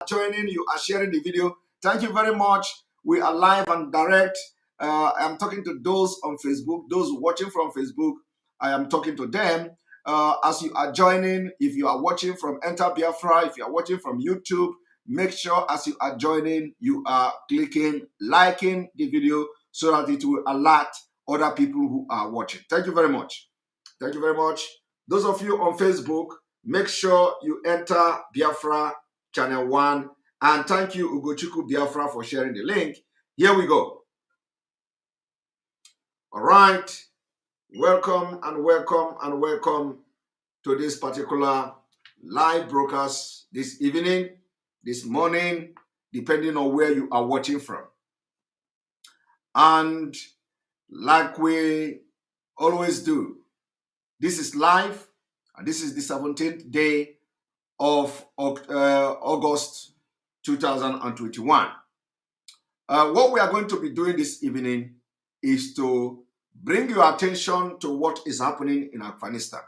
joining, you are sharing the video. Thank you very much. We are live and direct. I'm talking to those on Facebook, those watching from Facebook. I am talking to them. As you are joining, if you are watching from Enter Biafra, if you are watching from YouTube, make sure as you are joining, you are clicking, liking the video so that it will alert other people who are watching. Thank you very much. Thank you very much. Those of you on Facebook, make sure you enter Biafra Channel 1. And thank you, Ugochukwu Biafra, for sharing the link. Here we go. All right. Welcome and welcome and welcome to this particular live broadcast this evening, this morning, depending on where you are watching from. And like we always do, this is live, and this is the 17th day of August 2021. What we are going to be doing this evening is to bring your attention to what is happening in Afghanistan.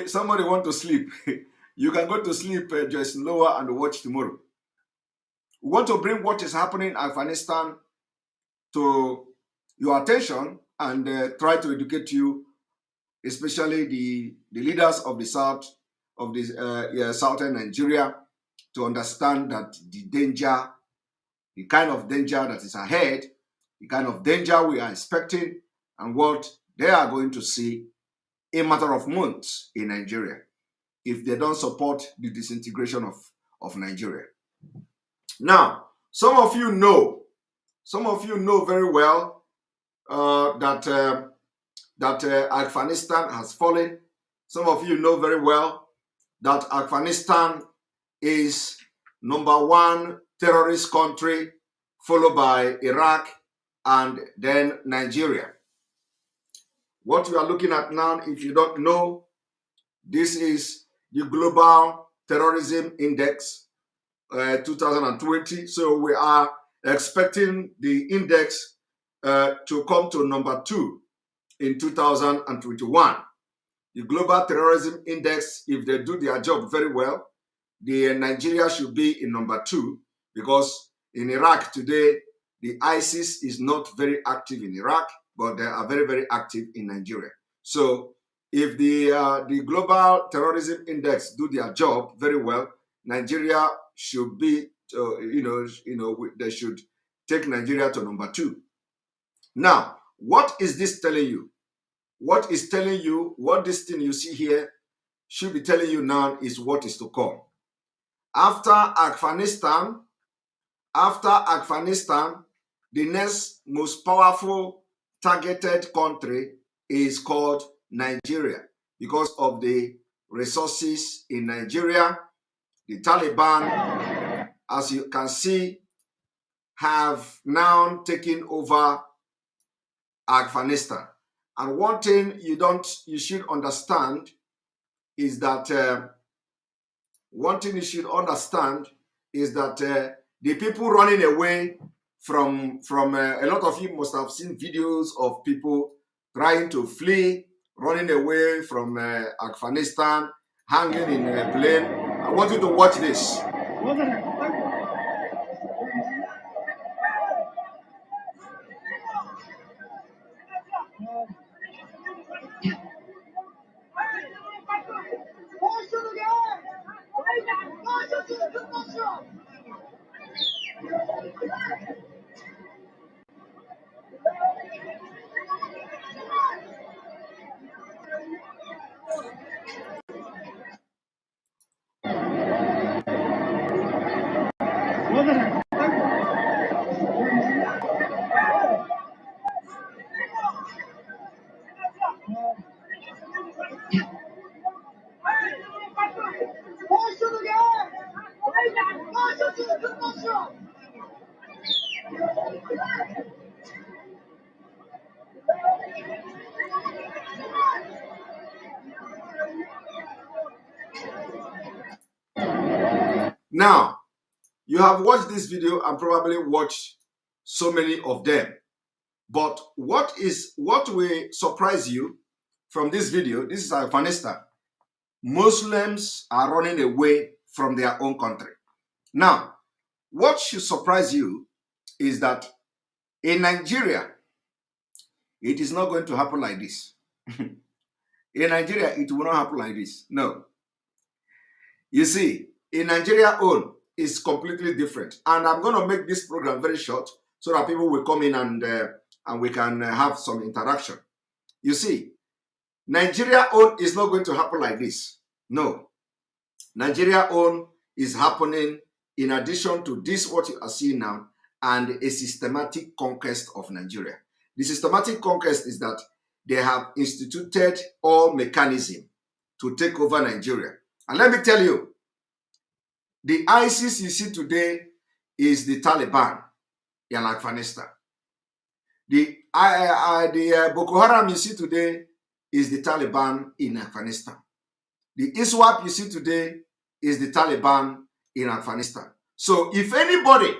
Somebody want to sleep. You can go to sleep just lower and watch tomorrow. We want to bring what is happening in Afghanistan to your attention and try to educate you, especially the leaders of the south, of the southern Nigeria, to understand that the danger, the kind of danger that is ahead, the kind of danger we are expecting, and what they are going to see a matter of months in Nigeria if they don't support the disintegration of Nigeria. Now, some of you know very well that Afghanistan has fallen. Some of you know very well that Afghanistan is #1 terrorist country, followed by Iraq and then Nigeria. What we are looking at now, if you don't know, this is the Global Terrorism Index 2020. So we are expecting the index to come to #2 in 2021. The Global Terrorism Index, if they do their job very well, Nigeria should be in #2, because in Iraq today, the ISIS is not very active in Iraq, but they are very, very active in Nigeria. So if the Global Terrorism Index do their job very well, Nigeria should be, they should take Nigeria to #2. Now, what is this telling you? What is telling you, what this thing you see here should be telling you now is what is to come. After Afghanistan, the next most powerful targeted country is called Nigeria, because of the resources in Nigeria. The Taliban, as you can see, have now taken over Afghanistan. And one thing you should understand is that the people running away from a lot of you must have seen videos of people trying to flee, running away from Afghanistan, hanging in a plane. I want you to watch this. Now, you have watched this video and probably watched so many of them. But what will surprise you from this video? This is Afghanistan. Muslims are running away from their own country. Now, what should surprise you is that in Nigeria, it is not going to happen like this. In Nigeria, it will not happen like this. No. You see, in Nigeria own is completely different. And I'm going to make this program very short so that people will come in and we can have some interaction. You see, Nigeria own is not going to happen like this. No. Nigeria own is happening in addition to this, what you are seeing now, and a systematic conquest of Nigeria. The systematic conquest is that they have instituted all mechanism to take over Nigeria. And let me tell you, the ISIS you see today is the Taliban in Afghanistan. The Boko Haram you see today is the Taliban in Afghanistan. The ISWAP you see today is the Taliban in Afghanistan. So if anybody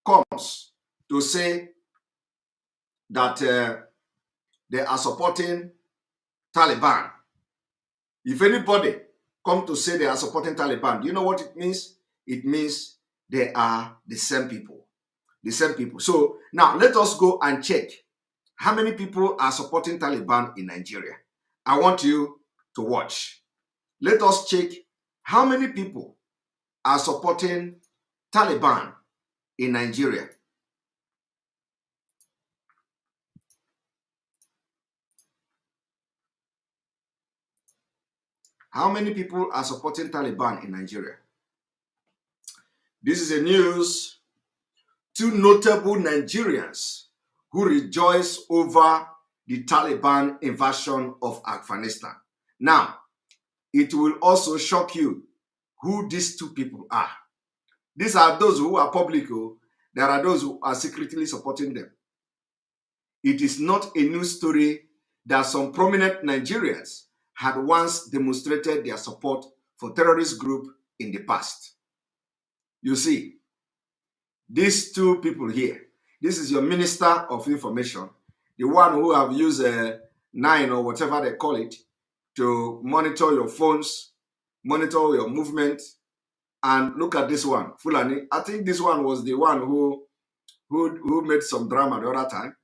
comes to say that they are supporting Taliban, if anybody come to say they are supporting Taliban, do you know what it means? It means they are the same people. The same people. So now let us go and check how many people are supporting Taliban in Nigeria. I want you to watch. Let us check how many people are supporting Taliban in Nigeria. How many people are supporting Taliban in Nigeria? This is a news. Two notable Nigerians who rejoice over the Taliban invasion of Afghanistan. Now, it will also shock you who these two people are. These are those who are public. There are those who are secretly supporting them. It is not a news story that some prominent Nigerians had once demonstrated their support for terrorist group in the past. You see, these two people here, this is your Minister of Information, the one who have used 9 or whatever they call it to monitor your phones, monitor your movement, and look at this one, Fulani. I think this one was the one who made some drama the other time.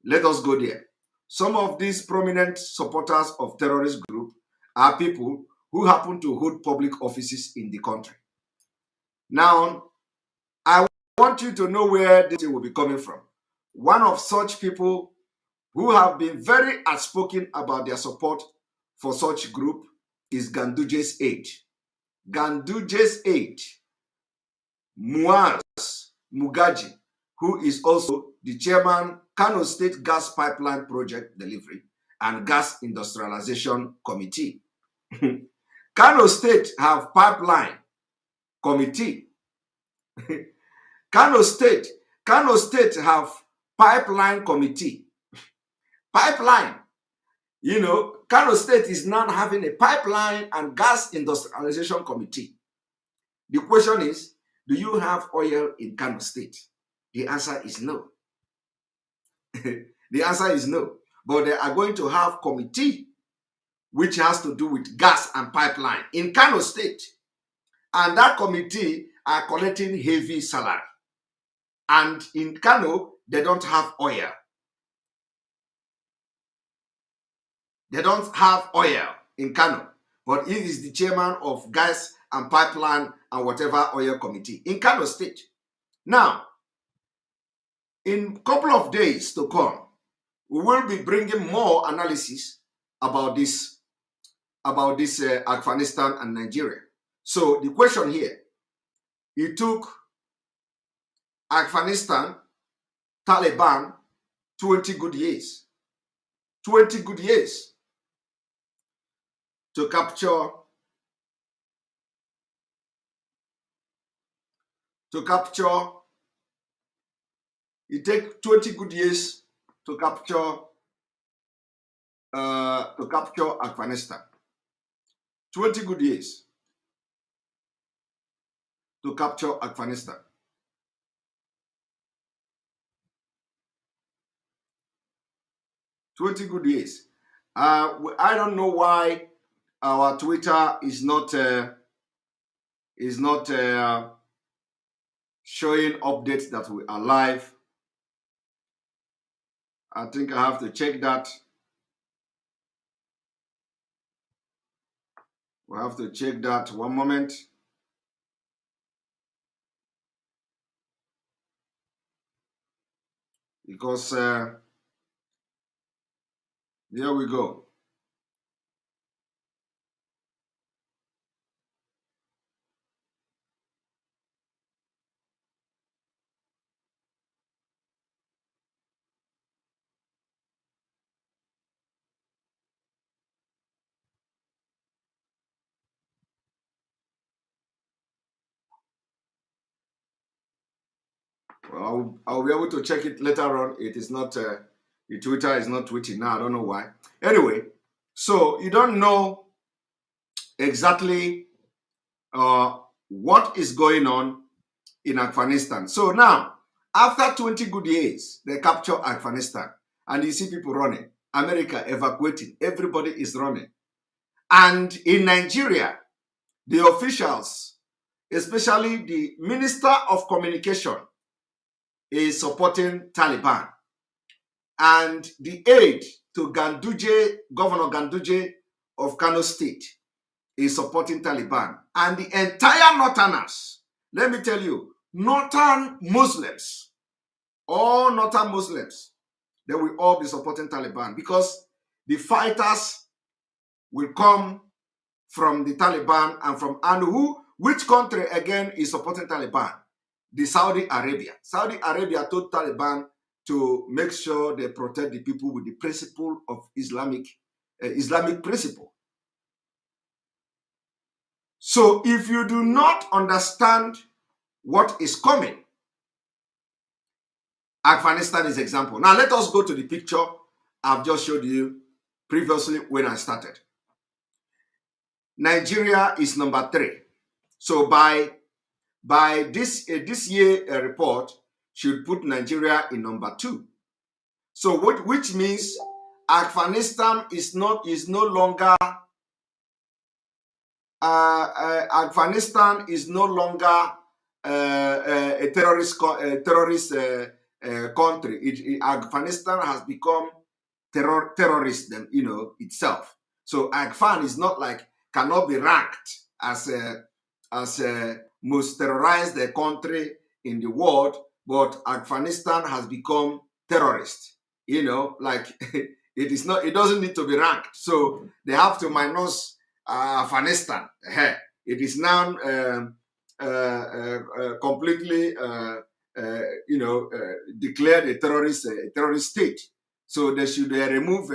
Let us go there. Some of these prominent supporters of terrorist group are people who happen to hold public offices in the country. Now, I want you to know where this will be coming from. One of such people who have been very outspoken about their support for such group is Ganduje's aide. Ganduje's aide, Muaz Mugaji, who is also the chairman, Kano State Gas Pipeline Project Delivery and Gas Industrialization Committee. Kano State have pipeline committee. Kano State have pipeline committee. Pipeline. You know, Kano State is now having a pipeline and gas industrialization committee. The question is, do you have oil in Kano State? The answer is no. The answer is no. But they are going to have committee which has to do with gas and pipeline in Kano State. And that committee are collecting heavy salary. And in Kano, they don't have oil. They don't have oil in Kano. But he is the chairman of gas and pipeline and whatever oil committee in Kano State. Now, in a couple of days to come, we will be bringing more analysis about this Afghanistan and Nigeria. So the question here, it took Afghanistan, Taliban, 20 good years. 20 good years to capture it takes 20 good years to capture Afghanistan. 20 good years to capture Afghanistan. $20 good years. I don't know why our Twitter is not showing updates that we are live. I think I have to check that. We have to check that. One moment. Because here we go. Well, I'll be able to check it later on. It is not, the Twitter is not tweeting now. I don't know why. Anyway, so you don't know exactly what is going on in Afghanistan. So now, after 20 good years, they capture Afghanistan. And you see people running. America evacuating. Everybody is running. And in Nigeria, the officials, especially the Minister of Communication, is supporting Taliban. And the aide to Ganduje, Governor Ganduje of Kano State, is supporting Taliban. And the entire Northerners, let me tell you, Northern Muslims, all Northern Muslims, they will all be supporting Taliban because the fighters will come from the Taliban and which country again is supporting Taliban? The Saudi Arabia. Saudi Arabia told Taliban to make sure they protect the people with the principle of Islamic principle. So if you do not understand what is coming, Afghanistan is example. Now let us go to the picture I've just showed you previously when I started. Nigeria is number 3. So by this year report should put Nigeria in number 2. So which means Afghanistan is no longer Afghanistan is no longer a terrorist country. Afghanistan has become terrorist, itself. So Afghan is not like cannot be ranked as a most terrorized country in the world, but Afghanistan has become terrorist. Like it doesn't need to be ranked. So they have to minus Afghanistan. It is now completely declared a terrorist state. So they should remove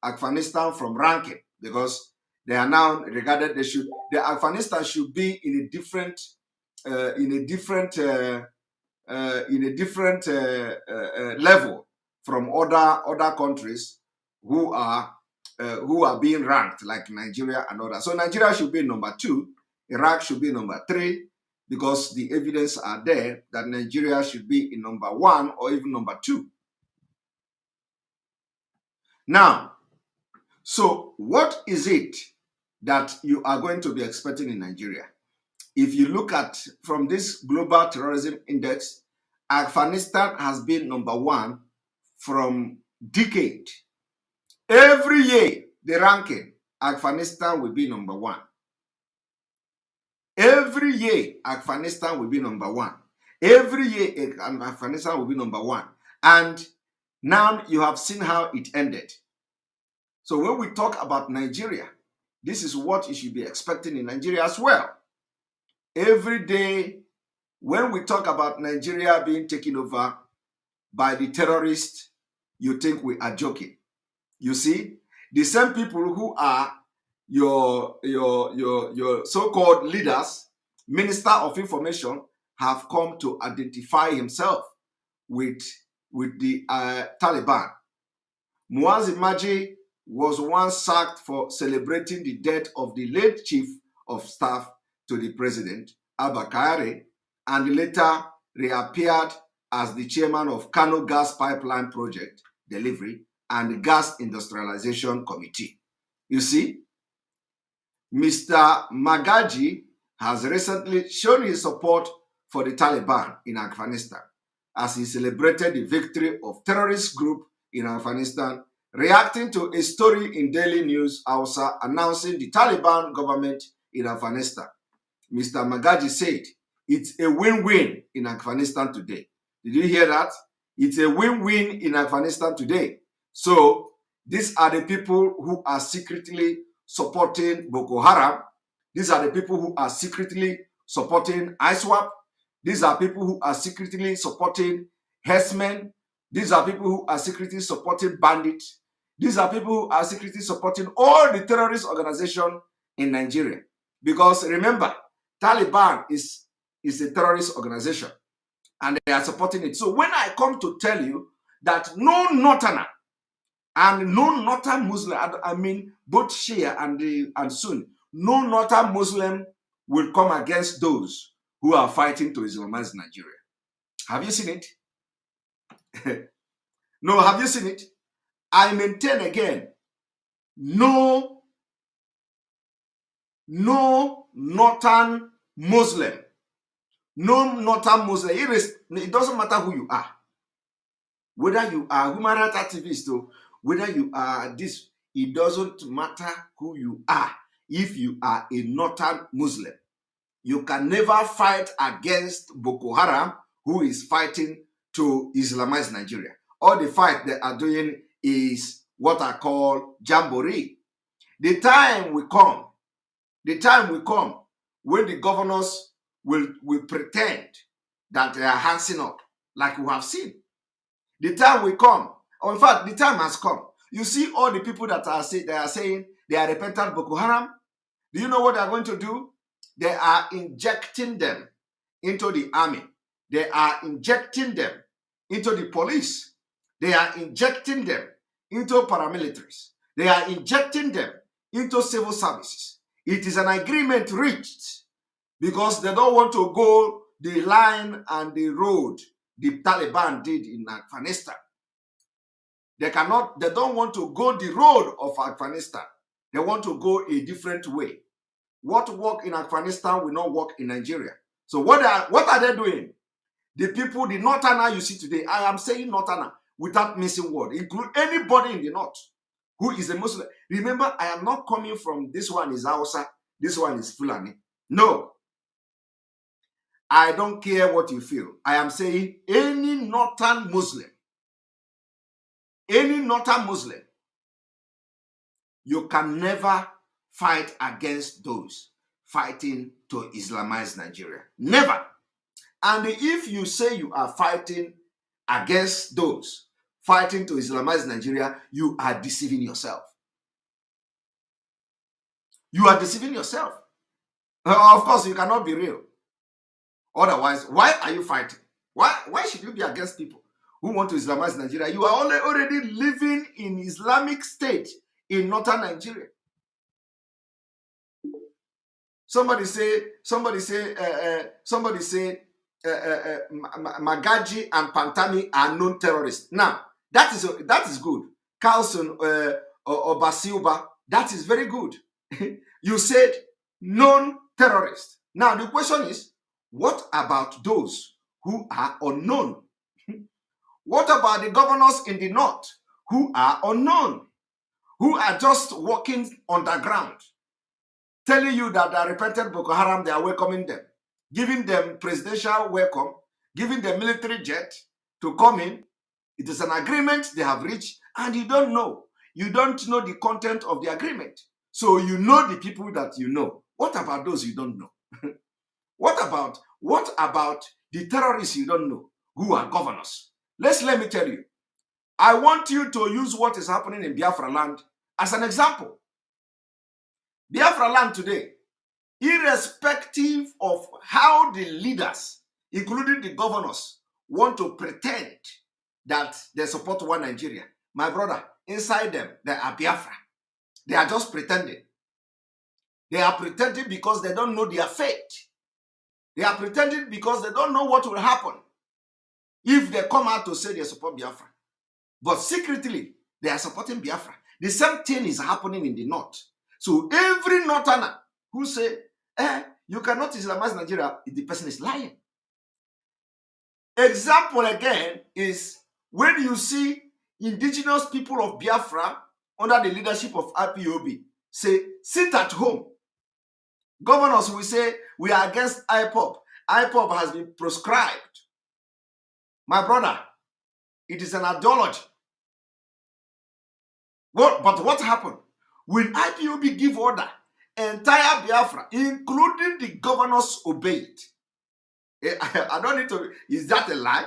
Afghanistan from ranking because they are now regarded. The Afghanistan should be in a different level from other countries who are being ranked like Nigeria and others. So Nigeria should be number 2, Iraq should be number 3, because the evidence are there that Nigeria should be in number 1 or even number 2. Now, so what is it that you are going to be expecting in Nigeria? If you look at from this global terrorism index, Afghanistan has been number 1 from decade. Every year, the ranking, Afghanistan will be number 1. Every year, Afghanistan will be number 1. Every year, Afghanistan will be number 1. And now you have seen how it ended. So when we talk about Nigeria, this is what you should be expecting in Nigeria as well. Every day, when we talk about Nigeria being taken over by the terrorists, you think we are joking. You see, the same people who are your so-called leaders, Minister of Information, have come to identify himself with the Taliban. Mazi was once sacked for celebrating the death of the late Chief of Staff to the President, Abakari, and later reappeared as the chairman of Kano Gas Pipeline Project Delivery and the Gas Industrialization Committee. You see, Mr. Magaji has recently shown his support for the Taliban in Afghanistan as he celebrated the victory of terrorist group in Afghanistan, reacting to a story in Daily News Hausa announcing the Taliban government in Afghanistan. Mr. Magaji said, it's a win-win in Afghanistan today. Did you hear that? It's a win-win in Afghanistan today. So these are the people who are secretly supporting Boko Haram. These are the people who are secretly supporting ISWAP. These are people who are secretly supporting herdsmen. These are people who are secretly supporting bandits. These are people who are secretly supporting all the terrorist organizations in Nigeria. Because remember, Taliban is a terrorist organization and they are supporting it. So when I come to tell you that no Northerner and no Northern Muslim, I mean both Shia and Sunni, no Northern Muslim will come against those who are fighting to Islamize Nigeria. Have you seen it? No, have you seen it? I maintain again, no Northern Muslim, no Northern Muslim, it doesn't matter who you are. Whether you are a human rights activist or whether you are this, it doesn't matter who you are. If you are a Northern Muslim, you can never fight against Boko Haram, who is fighting to Islamize Nigeria. All the fight they are doing is what I call jamboree. The time will come when the governors will pretend that they are handsing up, like we have seen. The time will come, or in fact, the time has come. You see all the people that are saying they are repentant Boko Haram. Do you know what they are going to do? They are injecting them into the army. They are injecting them into the police. They are injecting them into paramilitaries. They are injecting them into civil services. It is an agreement reached because they don't want to go the line and the road the Taliban did in Afghanistan. They don't want to go the road of Afghanistan. They want to go a different way. What worked in Afghanistan will not work in Nigeria. So what are they doing? The people, the Northerner you see today, I am saying Northerner without missing word, include anybody in the North who is a Muslim. Remember, I am not coming from this one is Hausa, this one is Fulani. No. I don't care what you feel. I am saying any Northern Muslim, you can never fight against those fighting to Islamize Nigeria. Never. And if you say you are fighting against those fighting to Islamize Nigeria, you are deceiving yourself. You are deceiving yourself. Of course, you cannot be real. Otherwise, why are you fighting? Why should you be against people who want to Islamize Nigeria? You are already living in Islamic State in northern Nigeria. Somebody say Magaji and Pantami are known terrorists. Now, that is good. Carlson or Basilba, that is very good. You said known terrorists. Now, the question is, what about those who are unknown? What about the governors in the north who are unknown, who are just walking underground, telling you that they repented Boko Haram, they are welcoming them, giving them presidential welcome, giving them military jet to come in? It is an agreement they have reached, and you don't know. You don't know the content of the agreement. So you know the people that you know. What about those you don't know? What about the terrorists you don't know who are governors? Let me tell you. I want you to use what is happening in Biafra land as an example. Biafra land today, irrespective of how the leaders, including the governors, want to pretend that they support one Nigeria. My brother, inside them, they are Biafra. They are just pretending. They are pretending because they don't know their fate. They are pretending because they don't know what will happen if they come out to say they support Biafra. But secretly, they are supporting Biafra. The same thing is happening in the north. So every northerner who say, you cannot Islamize Nigeria, the person is lying. Example again is when you see indigenous people of Biafra under the leadership of IPOB say, sit at home. Governors will say, we are against IPOB. IPOB has been proscribed. My brother, it is an ideology. But what happened? When IPOB give order, entire Biafra, including the governors, obeyed. I don't need to. Is that a lie?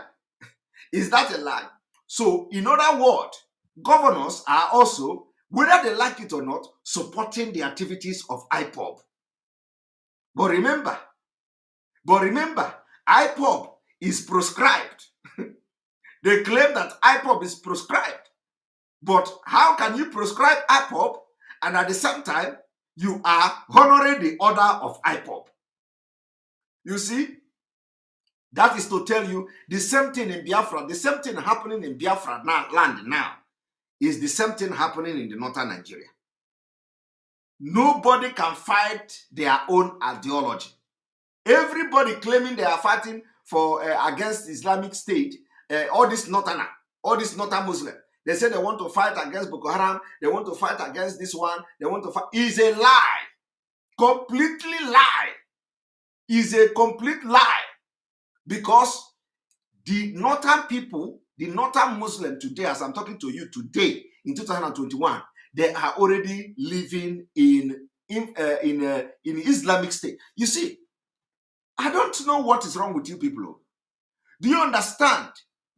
Is that a lie? So, in other words, governors are also, whether they like it or not, supporting the activities of IPOB. But remember, IPOB is proscribed. They claim that IPOB is proscribed. But how can you proscribe IPOB and at the same time, you are honoring the order of IPOB? You see, that is to tell you the same thing in Biafra, the same thing happening in Biafra land now is the same thing happening in the northern Nigeria. Nobody can fight their own ideology. Everybody claiming they are fighting for against Islamic State, all this northern Muslim. They say they want to fight against Boko Haram. They want to fight against this one. They want to fight. Is a lie. Completely lie. Is a complete lie. Because the northern people, the northern Muslim today, as I'm talking to you today in 2021, they are already living in Islamic State. You see, I don't know what is wrong with you people. Do you understand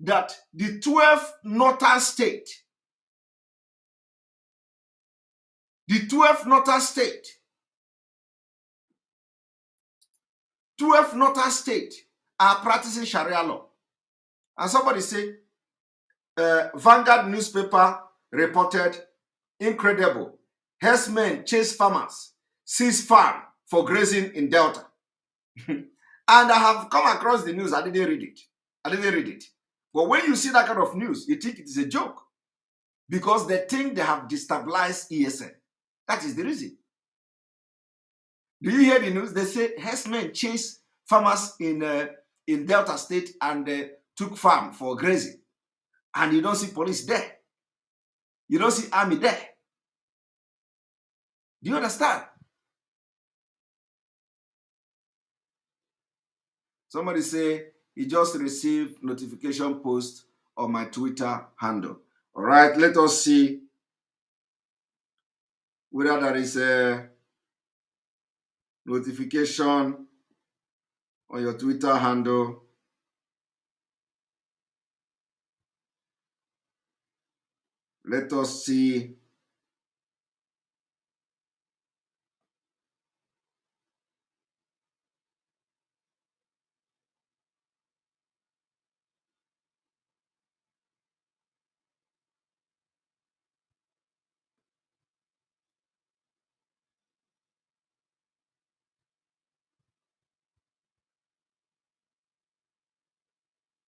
that the 12 northern state, are practicing Sharia law? And somebody say, Vanguard newspaper reported, incredible, herdsmen chase farmers, seize farm for grazing in Delta. And I have come across the news. I didn't read it. But when you see that kind of news, you think it is a joke. Because they think they have destabilized ESN. That is the reason. Do you hear the news? They say herdsmen chase farmers in Delta State and took farm for grazing. And you don't see police there. You don't see army there. Do you understand? Somebody say, he just received notification post on my Twitter handle. All right, let us see whether there is a notification on your Twitter handle. Let us see.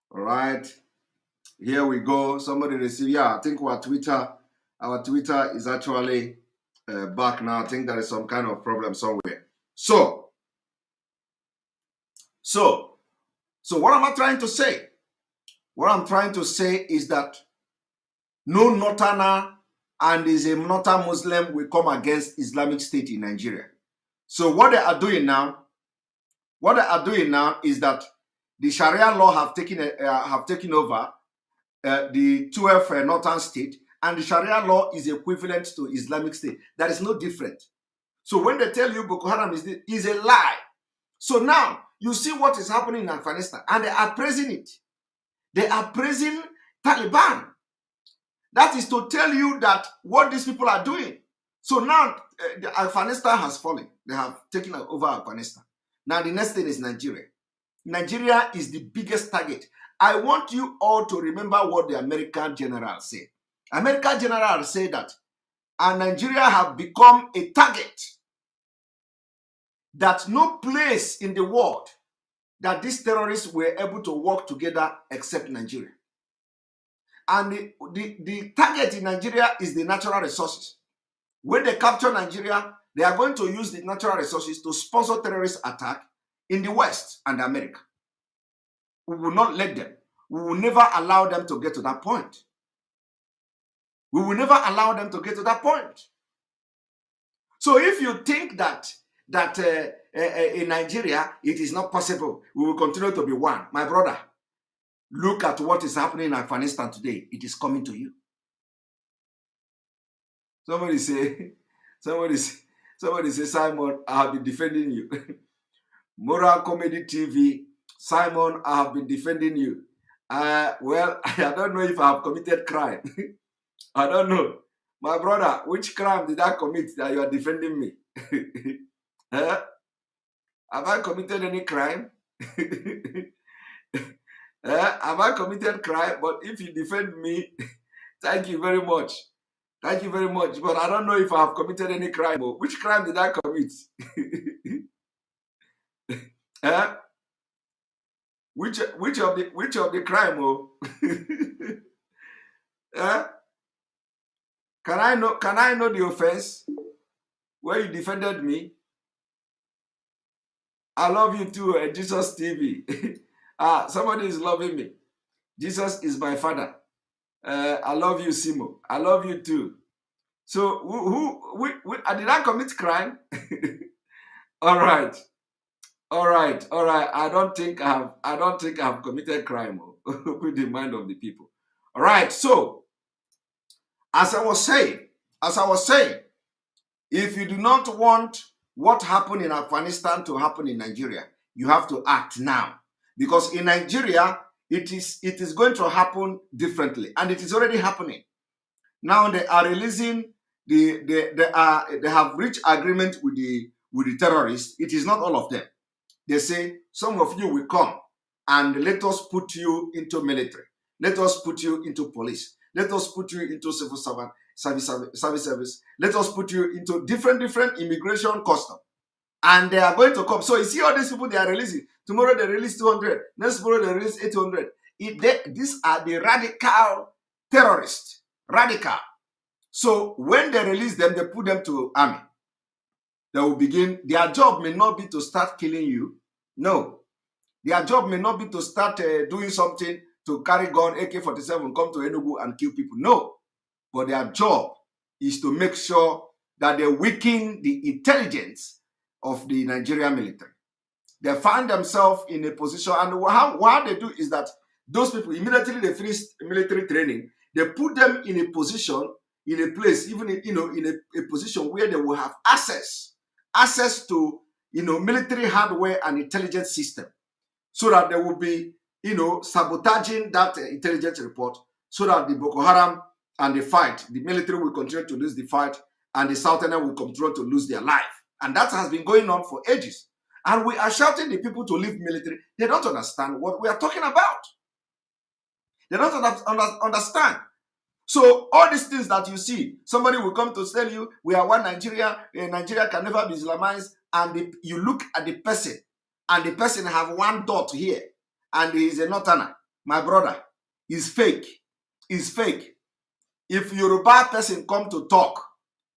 All right, here we go. Somebody received. Yeah, I think our Twitter is actually back now. I think there is some kind of problem somewhere. So what am I trying to say? What I'm trying to say is that no Northerner and is a Northern Muslim will come against Islamic State in Nigeria. So what they are doing now is that the Sharia law have taken over the 12 northern state, and the Sharia law is equivalent to Islamic State. That is no different. So when they tell you Boko Haram is a lie. So now you see what is happening in Afghanistan, and they are praising it. They are praising Taliban. That is to tell you that what these people are doing. So now Afghanistan has fallen. They have taken over Afghanistan. Now the next thing is Nigeria. Nigeria is the biggest target. I want you all to remember what the American general said. American general said that Nigeria have become a target, that no place in the world that these terrorists were able to work together except Nigeria. And the target in Nigeria is the natural resources. When they capture Nigeria, They are going to use the natural resources to sponsor terrorist attack in the West and America. We will not let them. We will never allow them to get to that point. We will never allow them to get to that point. So if you think that in Nigeria it is not possible, we will continue to be one, my brother, look at what is happening in Afghanistan today. It is coming to you. Somebody say, Simon, I have been defending you. Moral Comedy TV, Simon, I have been defending you. Well, I don't know if I have committed crime. I don't know. My brother, which crime did I commit that you are defending me? Have I committed any crime? Have I committed crime? But if you defend me, thank you very much. Thank you very much. But I don't know if I have committed any crime. Which crime did I commit? Which of the crime? Can I know the offense where you defended me? I love you too, Jesus TV. Somebody is loving me. Jesus is my father. I love you, Simo. I love you too. So did I commit crime? All right. I don't think I have committed crime with the mind of the people. All right. So as I was saying, if you do not want what happened in Afghanistan to happen in Nigeria, you have to act now. Because in Nigeria, it is going to happen differently, and it is already happening. Now they are releasing they have reached agreement with the terrorists. It is not all of them. They say some of you will come and let us put you into military. Let us put you into police. Let us put you into civil service. Let us put you into different immigration custom. And they are going to come. So you see all these people they are releasing. Tomorrow they release 200. Next tomorrow they release 800. These are the radical terrorists. Radical. So when they release them, they put them to army. They will begin. Their job may not be to start killing you. No. Their job may not be to start doing something to carry gun, AK-47, come to Enugu and kill people. No. But their job is to make sure that they weaken the intelligence of the Nigerian military. They find themselves in a position, and what they do is that those people, immediately they finish military training, they put them in a position, in a place, even in a position where they will have access to military hardware and intelligence system, so that they will be sabotaging that intelligence report, so that the Boko Haram and the military will continue to lose the fight, and the Southerners will continue to lose their life. And that has been going on for ages. And we are shouting the people to leave military. They don't understand what we are talking about. They don't understand. So all these things that you see, somebody will come to tell you, we are one Nigeria, Nigeria can never be Islamized, and you look at the person, and the person have one dot here, and he is a northerner. My brother, is fake. Is fake. If Yoruba person come to talk,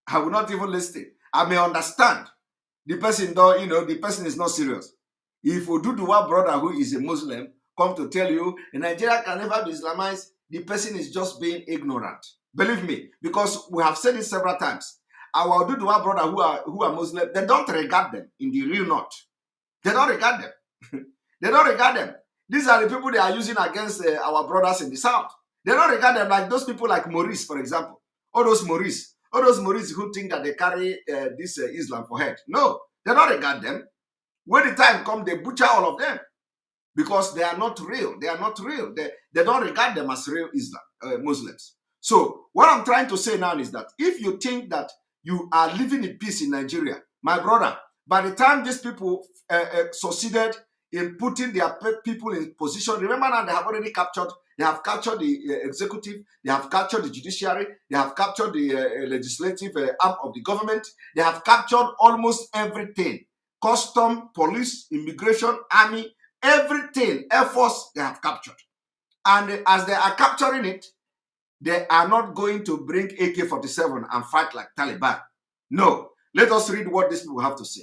I will not even listen. I may understand. The person, though, the person is not serious. If Oduduwa brother who is a Muslim come to tell you Nigeria can never be Islamized, the person is just being ignorant. Believe me, because we have said it several times. Our Oduduwa brother who are Muslim, they don't regard them in the real north. They don't regard them. They don't regard them. These are the people they are using against our brothers in the south. They don't regard them like those people like Maurice, for example. All those Maurice who think that they carry this Islam for head. No, they don't regard them. When the time comes, they butcher all of them because they are not real. They are not real. They don't regard them as real Muslims. So what I'm trying to say now is that if you think that you are living in peace in Nigeria, my brother, by the time these people succeeded in putting their people in position, remember now they have already captured. They have captured the executive, they have captured the judiciary, they have captured the legislative arm of the government, they have captured almost everything. Custom, police, immigration, army, everything, Air Force, they have captured. And as they are capturing it, they are not going to bring AK-47 and fight like Taliban. No, Let us read what these people have to say.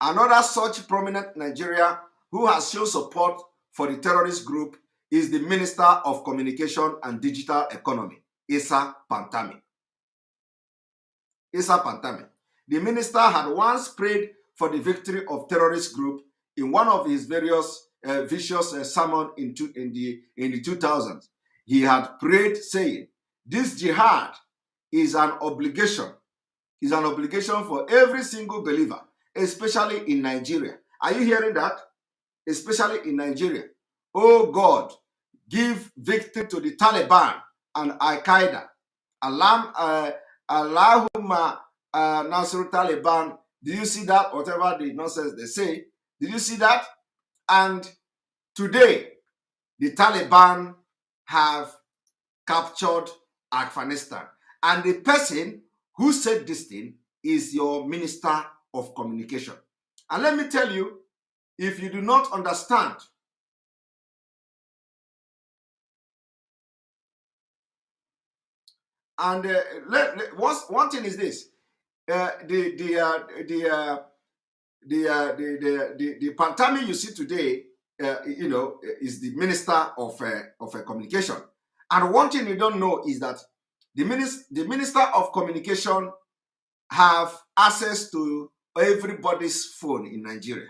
Another such prominent Nigeria who has shown support for the terrorist group is the Minister of Communication and Digital Economy, Issa Pantami. Issa Pantami. The minister had once prayed for the victory of terrorist group in one of his various vicious sermons in the 2000s. He had prayed saying, this jihad is an obligation. Is an obligation for every single believer, especially in Nigeria. Are you hearing that? Especially in Nigeria. Oh God, give victory to the Taliban and Al-Qaeda. Allahumma Nasr Taliban. Did you see that? Whatever the nonsense they say. Did you see that? And today, the Taliban have captured Afghanistan. And the person who said this thing is your Minister of Communication. And let me tell you, if you do not understand, and one thing is this: the Pantami you see today, is the Minister of Communication. And one thing you don't know is that the Minister of Communication have access to everybody's phone in Nigeria,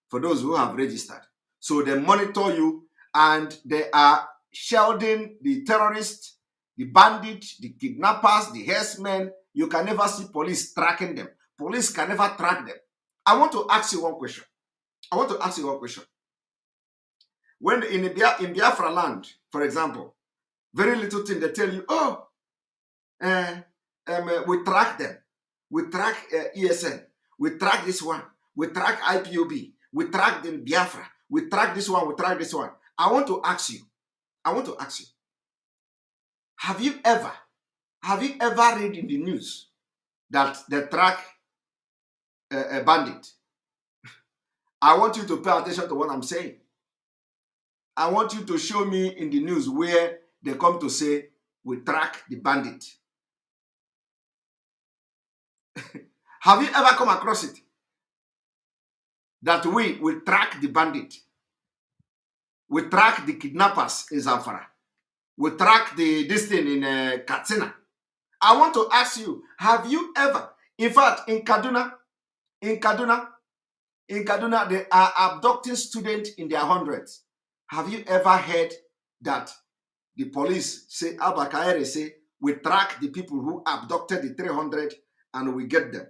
for those who have registered. So they monitor you, and they are shielding the terrorists, the bandits, the kidnappers, the herdsmen. You can never see police tracking them. Police can never track them. I want to ask you one question. When in Biafra land, for example, very little thing, they tell you, we track them. We track ESN. We track this one. We track IPOB. We track the Biafra. We track this one. We track this one. I want to ask you. Have you ever read in the news that they track a bandit? I want you to pay attention to what I'm saying. I want you to show me in the news where they come to say, we track the bandit. Have you ever come across it? That we will track the bandit. We track the kidnappers in Zamfara. We track this thing in Katsina. I want to ask you, have you ever, in fact, in Kaduna, they are abducting students in their hundreds. Have you ever heard that the police say, Abakaere say, we track the people who abducted the 300 and we get them?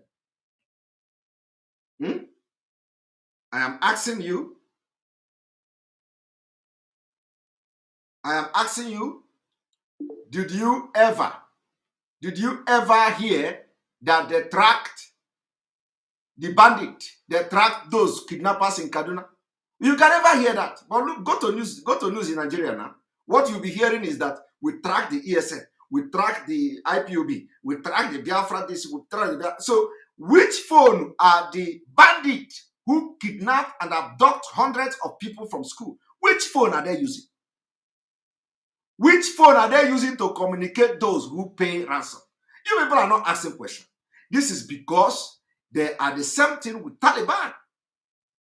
I am asking you, did you ever hear that they tracked the bandit, they tracked those kidnappers in Kaduna? You can never hear that. But look, go to news in Nigeria now. What you'll be hearing is that we track the ESN, we track the IPOB, we track the Biafra this, we track the Biafra. So which phone are the bandits who kidnap and abduct hundreds of people from school? Which phone are they using? Which phone are they using to communicate those who pay ransom? You people are not asking questions. This is because they are the same thing with Taliban.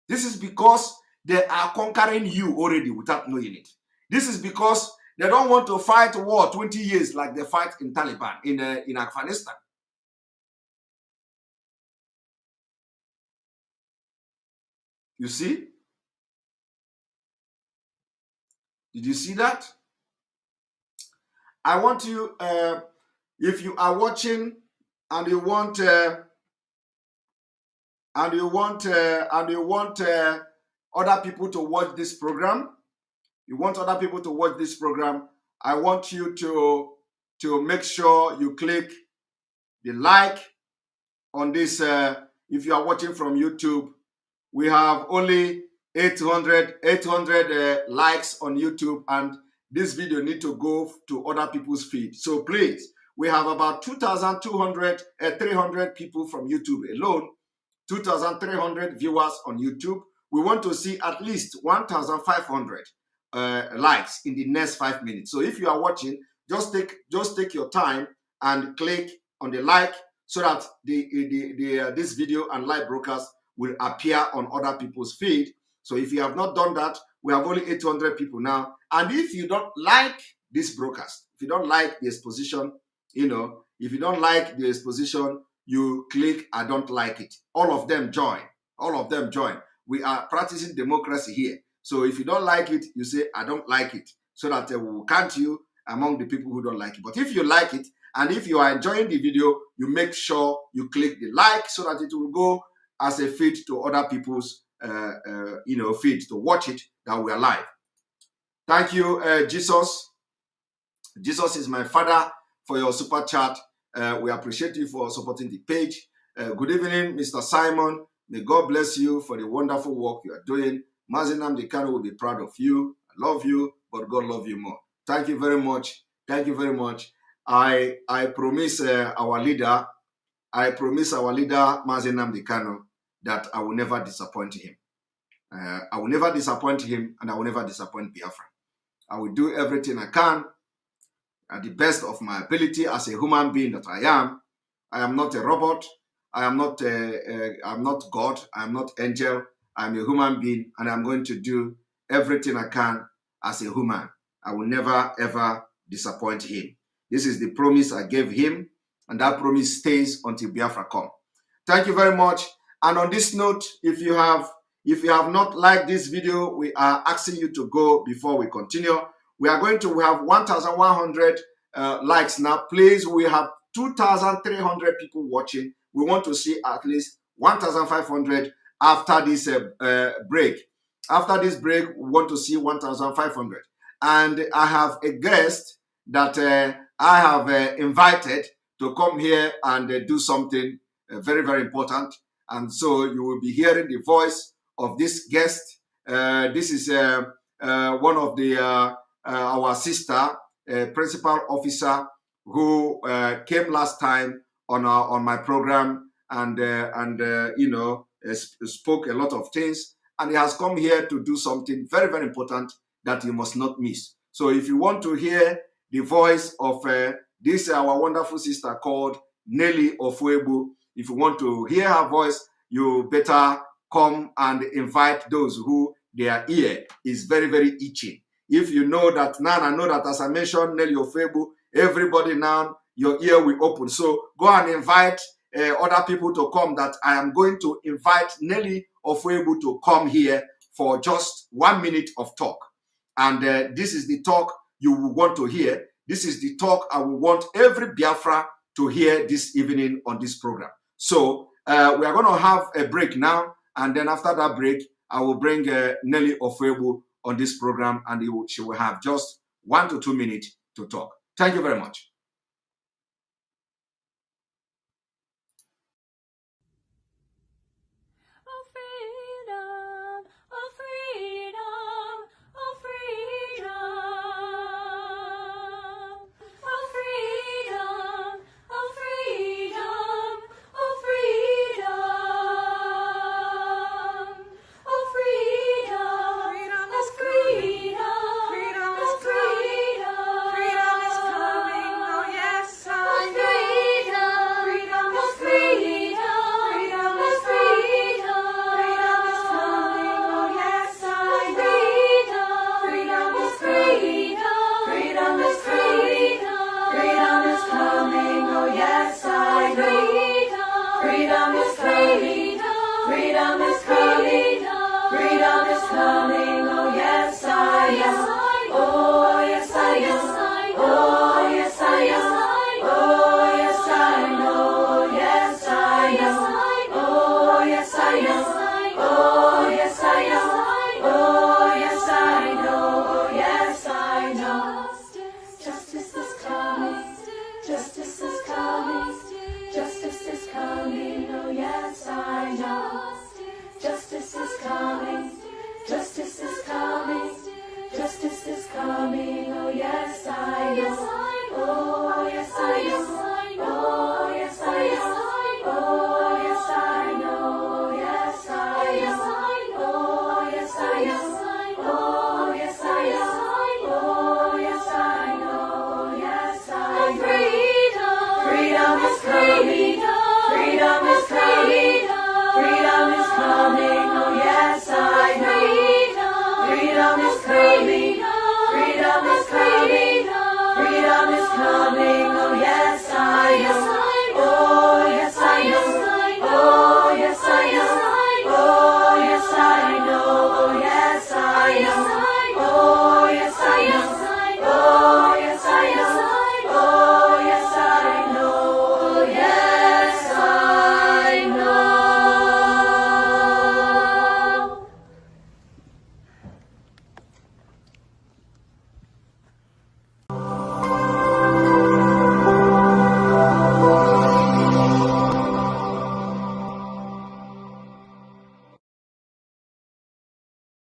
This is because they are conquering you already without knowing it. This is because they don't want to fight war 20 years like they fight in Taliban, in Afghanistan. You see? Did you see that? I want you, if you are watching and you want other people to watch this program, I want you to make sure you click the like on this. If you are watching from YouTube, we have only 800 likes on YouTube, and this video need to go to other people's feed. So please, we have about 300 people from YouTube alone, 2,300 viewers on YouTube. We want to see at least 1,500 likes in the next 5 minutes. So if you are watching, just take your time and click on the like so that this video and live broadcast will appear on other people's feed. So if you have not done that, we have only 800 people now. And if you don't like this broadcast, if you don't like the exposition, if you don't like the exposition, you click I don't like it. All of them join. All of them join. We are practicing democracy here. So if you don't like it, you say I don't like it, so that we will count you among the people who don't like it. But if you like it, and if you are enjoying the video, you make sure you click the like so that it will go as a feed to other people's feed to watch it that we are live. Thank you, Jesus. Jesus is my father, for your super chat. We appreciate you for supporting the page. Good evening, Mr. Simon. May God bless you for the wonderful work you are doing. Mazi Nnamdi will be proud of you. I love you, but God love you more. Thank you very much. Thank you very much. I promise our leader, Mazi Nnamdi, that I will never disappoint him. I will never disappoint him, and I will never disappoint Biafra. I will do everything I can at the best of my ability as a human being that I am. I am not a robot. I am not I'm not God. I am not angel. I'm a human being, and I'm going to do everything I can as a human. I will never, ever disappoint him. This is the promise I gave him, and that promise stays until Biafra comes. Thank you very much. And on this note, if you have not liked this video, we are asking you to go before we continue. We have 1,100 likes now. Please, we have 2,300 people watching. We want to see at least 1,500 after this break. After this break, we want to see 1,500. And I have a guest that I have invited to come here and do something very, very important. And so you will be hearing the voice of this guest. This is one of our sister, principal officer, who came last time on my program and spoke a lot of things. And he has come here to do something very, very important that you must not miss. So if you want to hear the voice of this our wonderful sister called Nelly Ofuebu, if you want to hear her voice, you better come and invite those who their ear is very, very itching. If you know that now, I know that as I mentioned Nelly Ofuebu, everybody now, your ear will open. So go and invite other people to come, that I am going to invite Nelly Ofuebu to come here for just 1 minute of talk. And this is the talk you will want to hear. This is the talk I will want every Biafra to hear this evening on this program. So we are going to have a break now. And then after that break, I will bring Nelly Ofuebu on this program, and she will have just 1 to 2 minutes to talk. Thank you very much.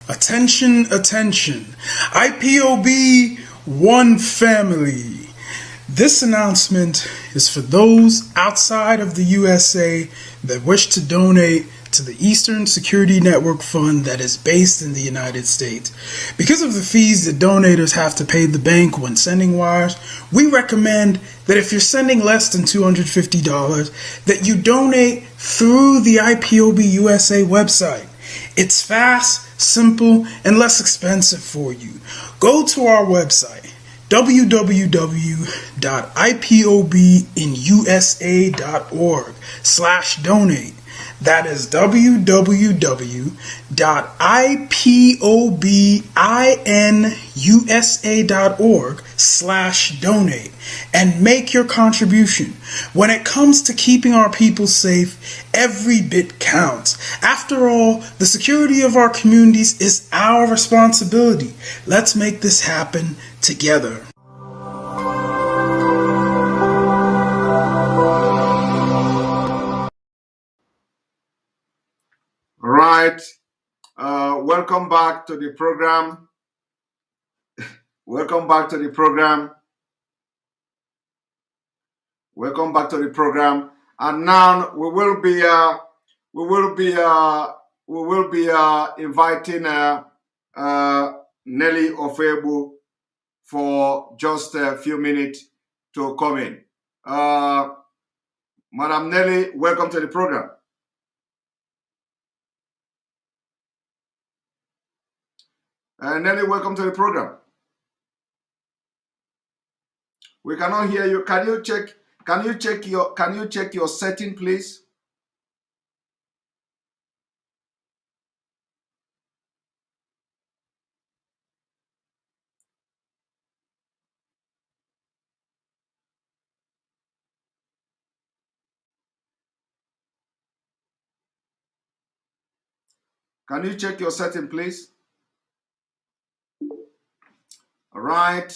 Attention, attention. IPOB One Family. This announcement is for those outside of the USA that wish to donate to the Eastern Security Network Fund that is based in the United States. Because of the fees that donators have to pay the bank when sending wires, we recommend that if you're sending less than $250, that you donate through the IPOB USA website. It's fast, simple, and less expensive for you. Go to our website, www.ipobinusa.org/donate. That is www.ipobinusa.org/donate and make your contribution. When it comes to keeping our people safe, every bit counts. After all, the security of our communities is our responsibility. Let's make this happen together. Right. Welcome back to the program. Welcome back to the program. Welcome back to the program. And now we will be inviting Nelly Ofebu for just a few minutes to come in. Madam Nelly, welcome to the program. Nelly, welcome to the program. We cannot hear you. Can you check your setting, please? Can you check your setting, please? All right.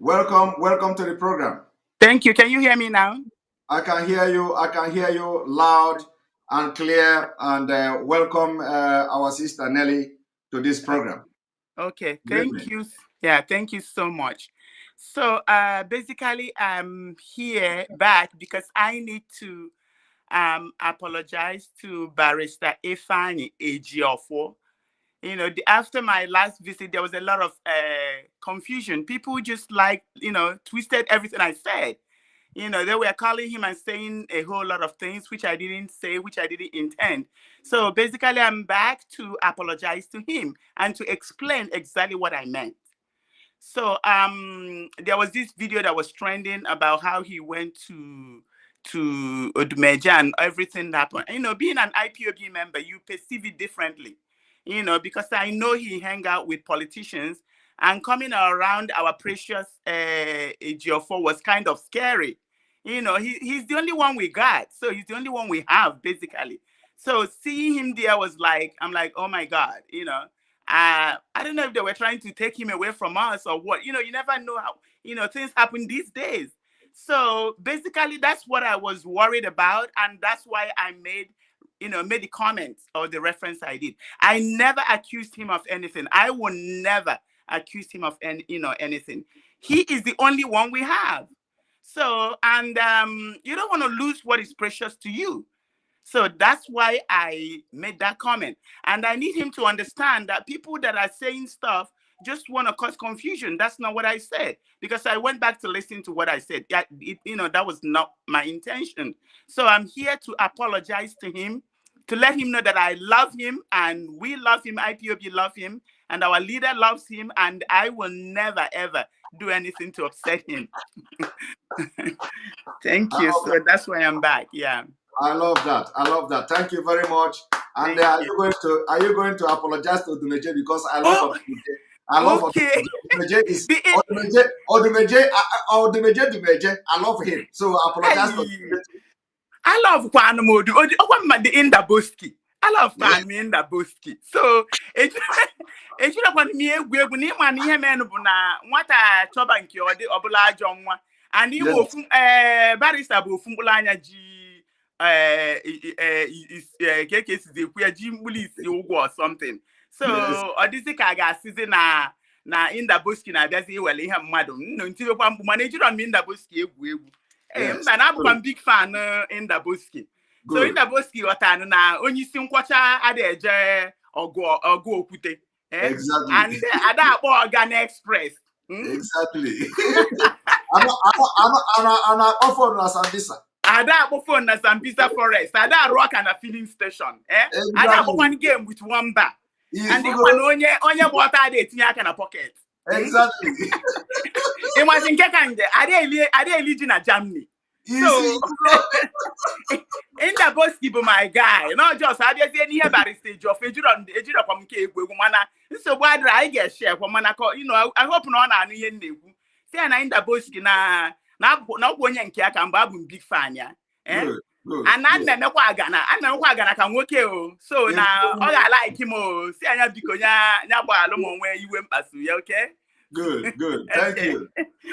Welcome to the program. Thank you. Can you hear me now? I can hear you. I can hear you loud and clear. And welcome our sister Nelly to this program. Okay. Thank you. Yeah. Thank you so much. So basically, I'm here back because I need to apologize to Barrister Ifeanyi Ejiofor. You know, after my last visit, there was a lot of confusion. People just twisted everything I said. You know, they were calling him and saying a whole lot of things which I didn't say, which I didn't intend. So basically, I'm back to apologize to him and to explain exactly what I meant. So there was this video that was trending about how he went to Odumeja and everything that happened. You know, being an IPOB member, you perceive it differently. You know, because I know he hang out with politicians, and coming around our precious Ejiofor was kind of scary. You know, he's the only one we got, so he's the only one we have basically. So seeing him there was like, I'm like, oh my God, you know. I don't know if they were trying to take him away from us or what. You know, you never know how, things happen these days. So basically, that's what I was worried about. And that's why I made the comments or the reference I did. I never accused him of anything. I will never accuse him of anything. He is the only one we have. So, and you don't want to lose what is precious to you. So that's why I made that comment. And I need him to understand that people that are saying stuff just want to cause confusion. That's not what I said. Because I went back to listen to what I said. That was not my intention. So I'm here to apologize to him, to let him know that I love him and we love him, IPOB love him, and our leader loves him, and I will never, ever do anything to upset him. Thank you. So that's why I'm back. Yeah. I love that. I love that. Thank you very much. And are you going to apologize to Odumeje, because I love Odumeje. I love Odumeje. Is Odumeje. I love him. So I apologize to Odumeje. I love Kwanomodu. The Indaboski. I love Indaboski. So it should have been me egwu ni man ihe men bu na nwata choba nke odi obula ajo nwa, and Igbo barrister bu ofumbula anya ji or something. So or this ka season na Indaboski na abịazi iwele ihe mmadụ ntiwekwa mkpu mana ejiri m Indaboski egwu mba na abụkwa m big fan Indaboski. So Indaboski ghọtara na onye isi nkwọcha adịghị eje ọgụ okwute. Exactly. And ada akpọ Organ Express. Exactly. I'm offer na Sambisa. Ada akpọ phone na Sambisa Forest. Ada rock and a filling station. Exactly. Ada akpọ one game with one bar. And the one onye water dey etinye aka na pocket. Exactly. Imagine nke ka nje ada eli na Germany. So Indaboski bụ my guy. Not just abịazie n'ihe bari stage of ejiro kwa nke egwu mana nsogbu adịrị anyị ga-share kwa mana I hope na ọ na-anụ ihe m na-ekwu. Si na Indaboski na ọgwụ onye nke aka mgbe abụ m big fan ya. Ana na-emekwa agana ka nwoke o. So na ọ ga-like him o. Si anya biko nya gbaalụ m onwe iwe mkpasu ya, okay? Good. Thank you.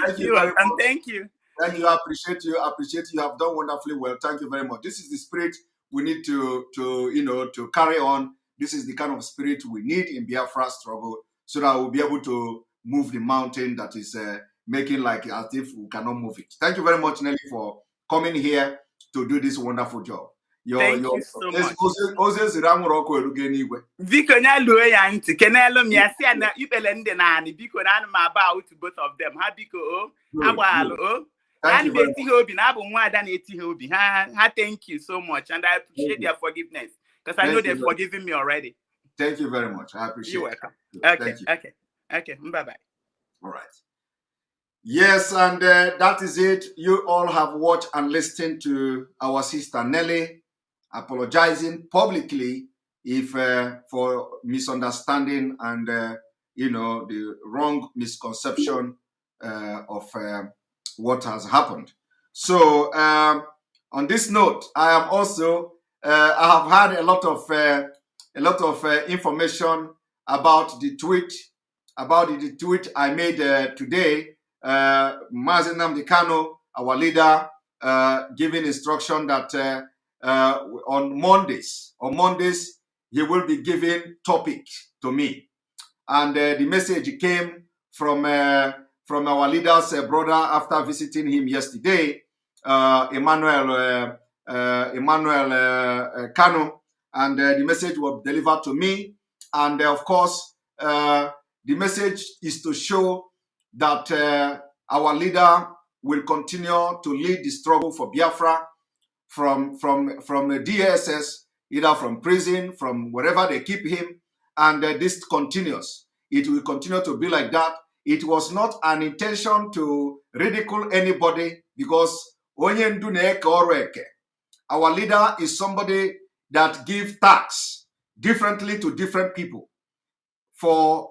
Thank you. Thank you. Thank you. I appreciate you. You have done wonderfully well. Thank you very much. This is the spirit we need to carry on. This is the kind of spirit we need in Biafra struggle, so that we'll be able to move the mountain that is making like as if we cannot move it. Thank you very much, Nelly, for coming here to do this wonderful job. Thank you so much. Biko nya luo ya ntị kenelu m ya si na ikpele ndị naanị biko na anụ m about both of them ha biko agbaalụ and eti ha obi na abụ nwa ada na-eti ha obi ha thank you so much and I appreciate their forgiveness because I know they've forgiven me already. Thank you very much. I appreciate it. You're welcome. Okay. Bye-bye. All right. Yes, and that is it. You all have watched and listened to our sister Nelly apologizing publicly if for misunderstanding and the wrong misconception of what has happened. So on this note, I am also I have had a lot of information about the tweet I made today. Mazi Kano, our leader, giving instruction that on Mondays he will be giving topic to me, and the message came from our leader's brother after visiting him yesterday, Emmanuel Kano, and the message was delivered to me, and of course the message is to show that our leader will continue to lead the struggle for Biafra from the DSS, either from prison, from wherever they keep him, and this continues. It will continue to be like that. It was not an intention to ridicule anybody because our leader is somebody that gives tax differently to different people. For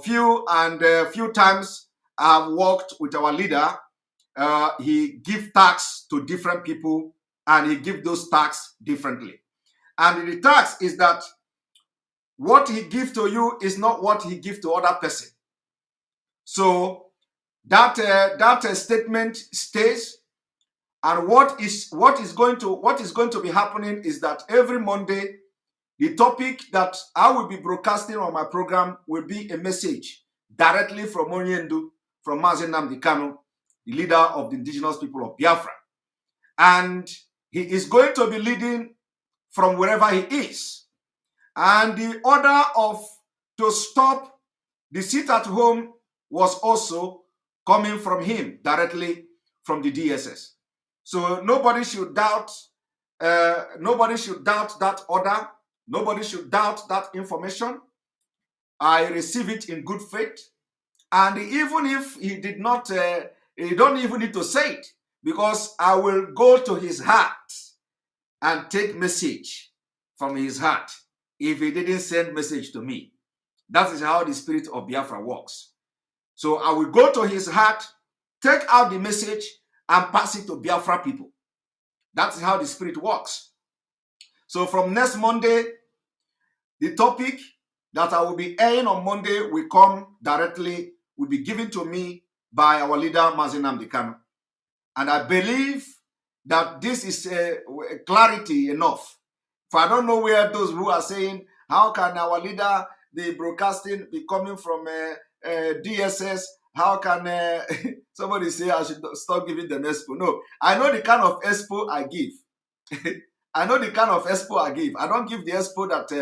few times I have worked with our leader. He gives tax to different people and he gives those tax differently. And the tax is that what he gives to you is not what he gives to other person. So that statement stays. And what is going to be happening is that every Monday, the topic that I will be broadcasting on my program will be a message directly from Onyendu, from Mazi Kano, the leader of the indigenous people of Biafra. And he is going to be leading from wherever he is. And the order to stop the sit at home was also coming from him, directly from the DSS. So nobody should doubt that order. Nobody should doubt that information. I receive it in good faith. And even if he did not, he don't even need to say it, because I will go to his heart and take message from his heart if he didn't send message to me. That is how the spirit of Biafra works. So I will go to his heart, take out the message, and pass it to Biafra people. That is how the spirit works. So from next Monday, the topic that I will be airing on Monday will come directly, will be given to me by our leader, Mazi Kano. And I believe that this is clarity enough. If I don't know where those who are saying, how can our leader, the broadcasting, be coming from DSS? How can somebody say I should stop giving them expo? No, I know the kind of expo I give. I know the kind of expo I give. I don't give the expo that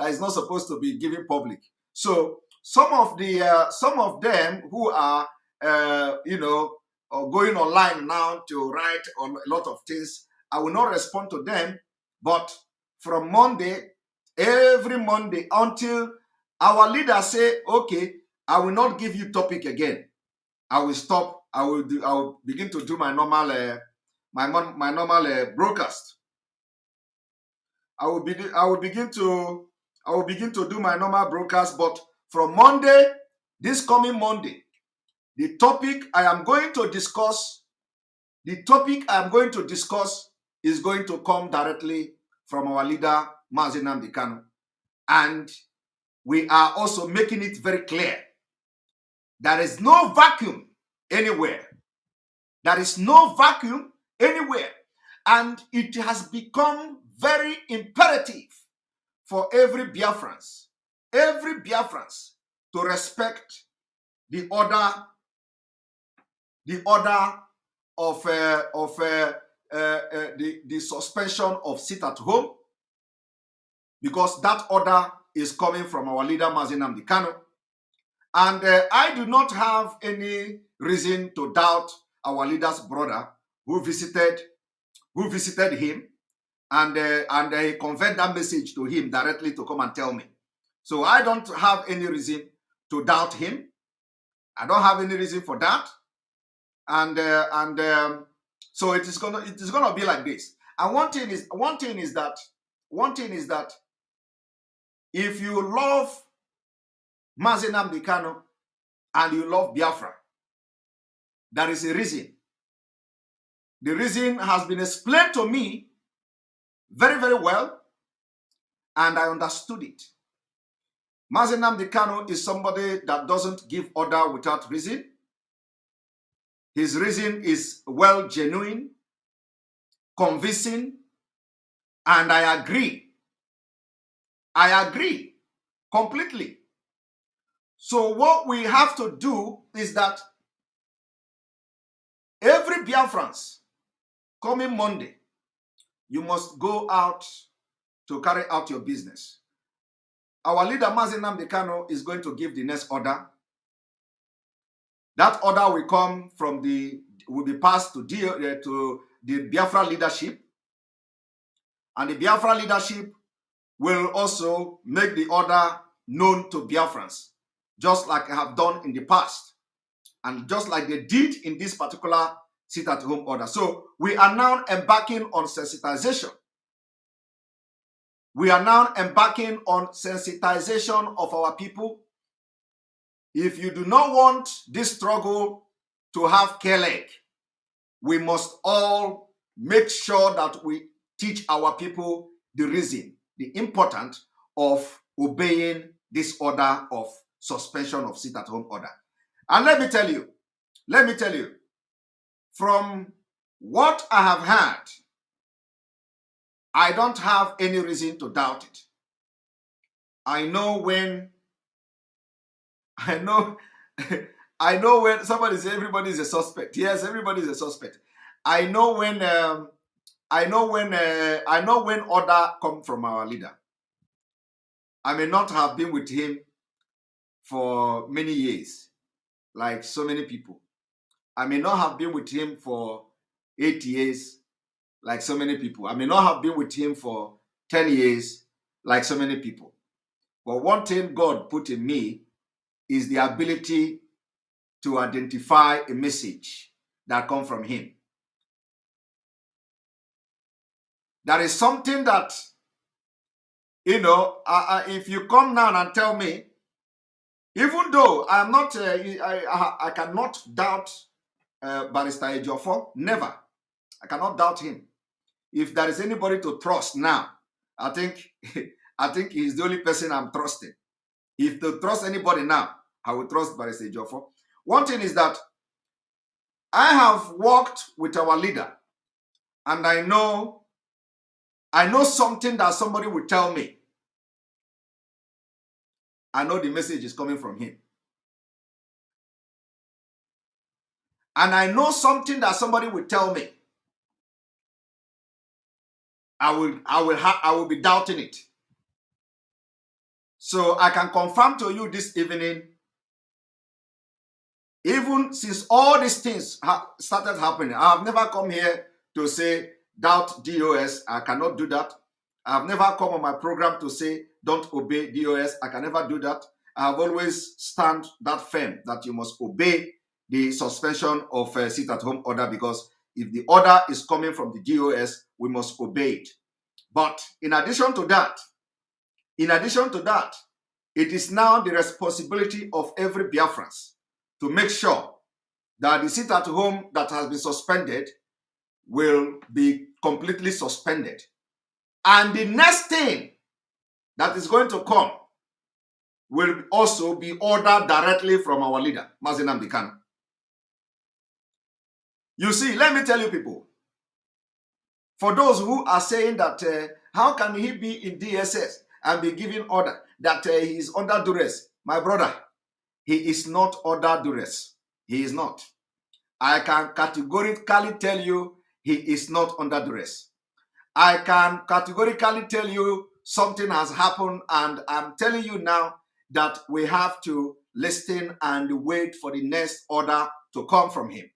is not supposed to be given public. So some of them who are going online now to write on a lot of things, I will not respond to them. But from Monday, every Monday, until our leaders say, okay, I will not give you topic again, I will stop. I will begin to do my normal broadcast. I will begin to do my normal broadcast. But from Monday, this coming Monday, the topic I am going to discuss is going to come directly from our leader, Mazi Kanu. And we are also making it very clear. There is no vacuum anywhere. There is no vacuum anywhere. And it has become very imperative for every Biafrans to respect the order of the suspension of sit at home, because that order is coming from our leader Mazi Kanu. And I do not have any reason to doubt our leader's brother who visited him, and he conveyed that message to him directly to come and tell me. So I don't have any reason to doubt him. I don't have any reason for that. So it is gonna be like this. And one thing is that if you love Mazi Kanu and you love Biafra, there is a reason. The reason has been explained to me very, very well, and I understood it. Mazi Kanu is somebody that doesn't give order without reason. His reason is well genuine, convincing, and I agree. I agree completely. So what we have to do is that every Biafrans coming Monday, you must go out to carry out your business. Our leader Mazi Kanu is going to give the next order. That order will be passed to the Biafra leadership, and the Biafra leadership will also make the order known to Biafrans, just like I have done in the past, and just like they did in this particular sit-at-home order. So we are now embarking on sensitization. We are now embarking on sensitization of our people. If you do not want this struggle to have care, we must all make sure that we teach our people the reason, the importance of obeying this order of suspension of sit-at-home order. And let me tell you, from what I have heard, I don't have any reason to doubt it. I know when somebody says everybody is a suspect. Yes, everybody is a suspect. I know when order come from our leader. I may not have been with him for many years, like so many people. I may not have been with him for 8 years, like so many people. I may not have been with him for 10 years, like so many people. But one thing God put in me is the ability to identify a message that comes from him. That is something that, if you come now and tell me, even though I am not, I cannot doubt Barrister Ejiofor, never. I cannot doubt him. If there is anybody to trust now, I think he's the only person I'm trusting. If to trust anybody now, I will trust Barrister Ejiofor. One thing is that I have worked with our leader, and I know something that somebody will tell me. I know the message is coming from him. And I know something that somebody will tell me. I will be doubting it. So I can confirm to you this evening, even since all these things started happening, I have never come here to say doubt DOS. I cannot do that. I have never come on my program to say don't obey DOS. I can never do that. I have always stand that firm that you must obey the suspension of a sit-at-home order, because if the order is coming from the DOS, we must obey it. But in addition to that, it is now the responsibility of every Biafran to make sure that the sit-at-home that has been suspended will be completely suspended. And the next thing that is going to come will also be ordered directly from our leader, Mazi Nnamdi Kanu. You see, let me tell you people, for those who are saying that how can he be in DSS and be giving order that he is under duress? My brother, he is not under duress. He is not. I can categorically tell you he is not under duress. I can categorically tell you something has happened, and I'm telling you now that we have to listen and wait for the next order to come from him.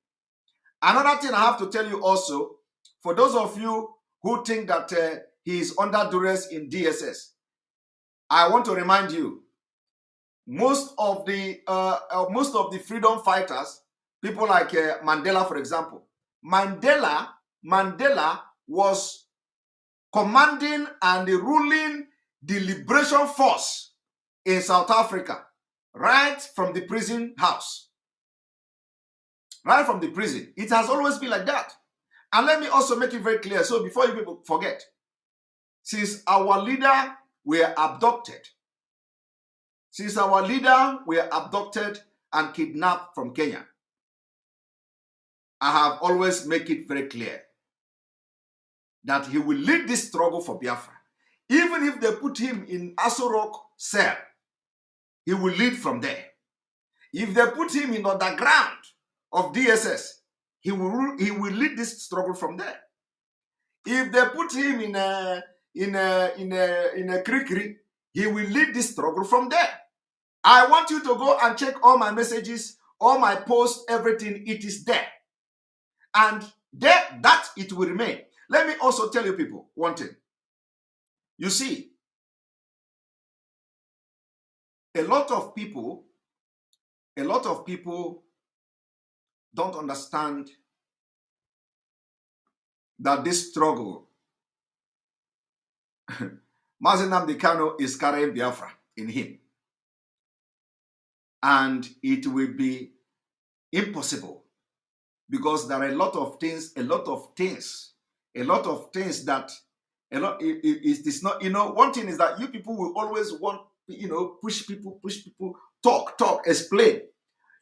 Another thing I have to tell you also, for those of you who think that he is under duress in DSS, I want to remind you, most of the freedom fighters, people like Mandela, for example, Mandela was commanding and ruling the liberation force in South Africa, right from the prison house. Right from the prison. It has always been like that. And let me also make it very clear, so before you people forget, since our leader were abducted and kidnapped from Kenya, I have always made it very clear that he will lead this struggle for Biafra. Even if they put him in Aso Rock cell, he will lead from there. If they put him in underground of DSS, he will lead this struggle from there. If they put him in a Krikri, he will lead this struggle from there. I want you to go and check all my messages, all my posts, everything. It is there. And there, that it will remain. Let me also tell you people one thing. You see, a lot of people don't understand that this struggle, Mazi Nnamdi Kanu is carrying Biafra in him. And it will be impossible, because there are a lot of things that it is not, one thing is that you people will always want, push people, talk, explain.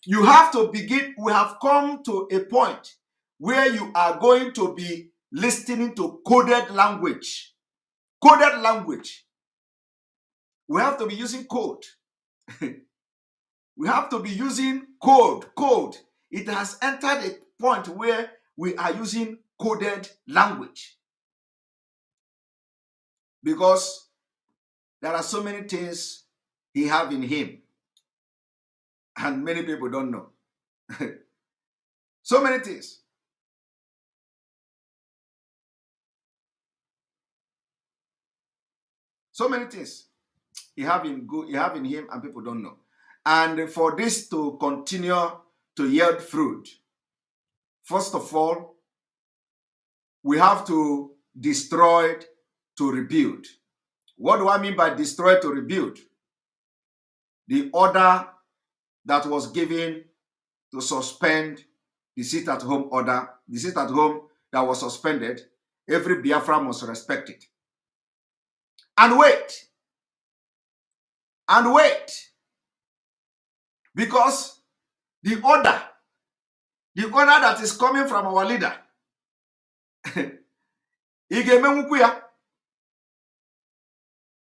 You have to begin. We have come to a point where you are going to be listening to coded language. Coded language. We have to be using code. We have to be using code. It has entered a point where we are using coded language, because there are so many things he have in him and many people don't know. So many things. So many things he have in him and people don't know. And for this to continue to yield fruit, first of all, we have to destroy to rebuild. What do I mean by destroy to rebuild? The order that was given to suspend the sit-at-home order, the sit-at-home that was suspended, every Biafra must respect it. And wait. Because the order that is coming from our leader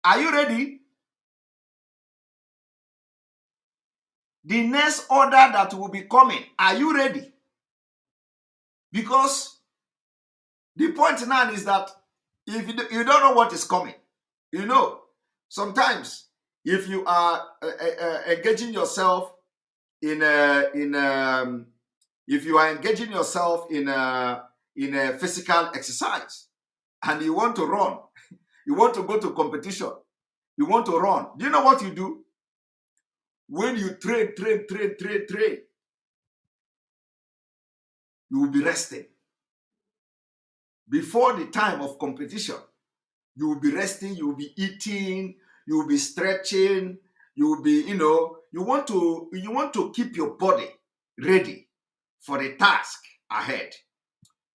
Are you ready? The next order that will be coming, are you ready? Because the point now is that if you don't know what is coming, you know, sometimes if you are engaging yourself if you are engaging yourself in a physical exercise and you want to run, you want to go to competition, you want to run, do you know what you do? When you train, you will be resting. Before the time of competition, you will be resting, you will be eating, you will be stretching, you will be, you want to keep your body ready for the task ahead.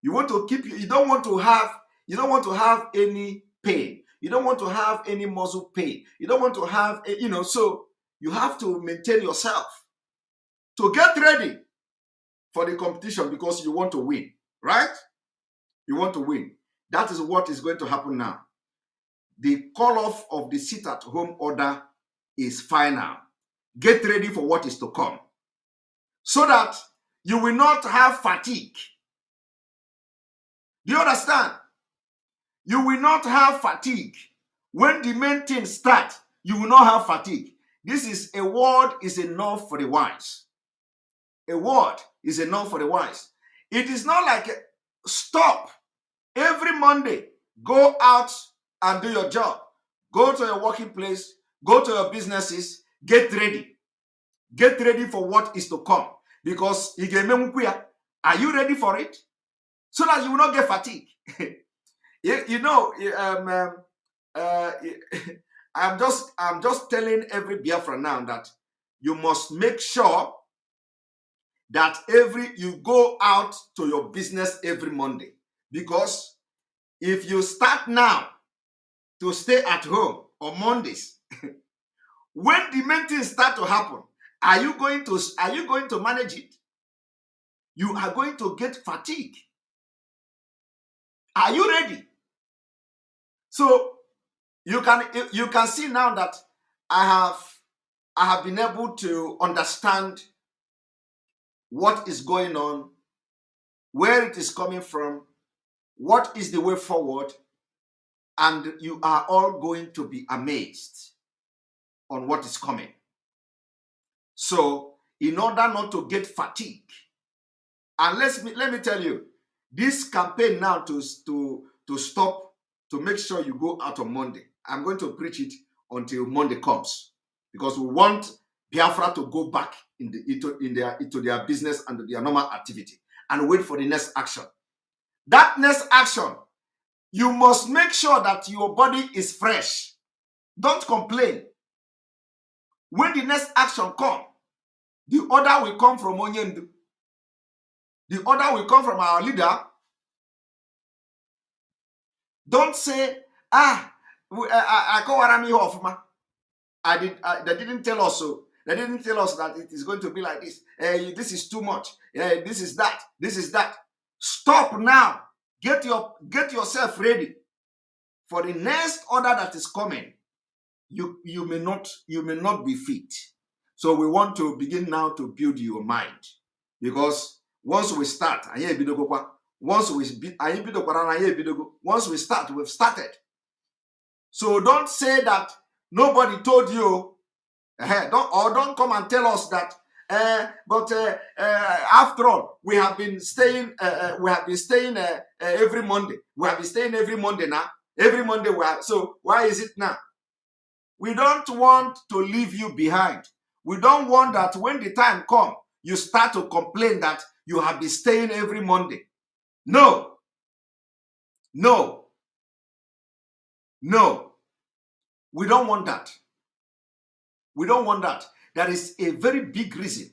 You want to keep, you don't want to have any pain. You don't want to have any muscle pain. You don't want to have, so you have to maintain yourself to get ready for the competition because you want to win, right? You want to win. That is what is going to happen now. The call-off of the sit-at-home order is final. Get ready for what is to come so that you will not have fatigue. Do you understand? You will not have fatigue. When the main thing starts, you will not have fatigue. This is a word is enough for the wise. A word is enough for the wise. It is not like stop. Every Monday, go out and do your job. Go to your working place. Go to your businesses. Get ready. Get ready for what is to come. Because are you ready for it? So that you will not get fatigued. I'm just telling every Biafran now that you must make sure that you go out to your business every Monday. Because if you start now to stay at home on Mondays, when the main things start to happen, are you going to manage it? You are going to get fatigue. Are you ready? So you can see now that I have been able to understand what is going on, where it is coming from, what is the way forward, and you are all going to be amazed on what is coming. So, in order not to get fatigue, and let me tell you, this campaign now to stop, to make sure you go out on Monday, I'm going to preach it until Monday comes, because we want Biafra to go back into their business and their normal activity and wait for the next action. That next action, you must make sure that your body is fresh. Don't complain. When the next action comes, the order will come from Onyendu. The order will come from our leader. Don't say, I call Warami Hoffman. They didn't tell us so. They didn't tell us that it is going to be like this. This is too much. This is that. This is that. Stop now. Get yourself ready for the next order that is coming. You may not be fit. So we want to begin now to build your mind, because once we start, once we start, we've started. So don't say that nobody told you. Don't come and tell us that. But after all, we have been staying. Every Monday. We have been staying every Monday now. Every Monday so why is it now? We don't want to leave you behind. We don't want that when the time comes, you start to complain that you have been staying every Monday. No. No. No. We don't want that. We don't want that. There is a very big reason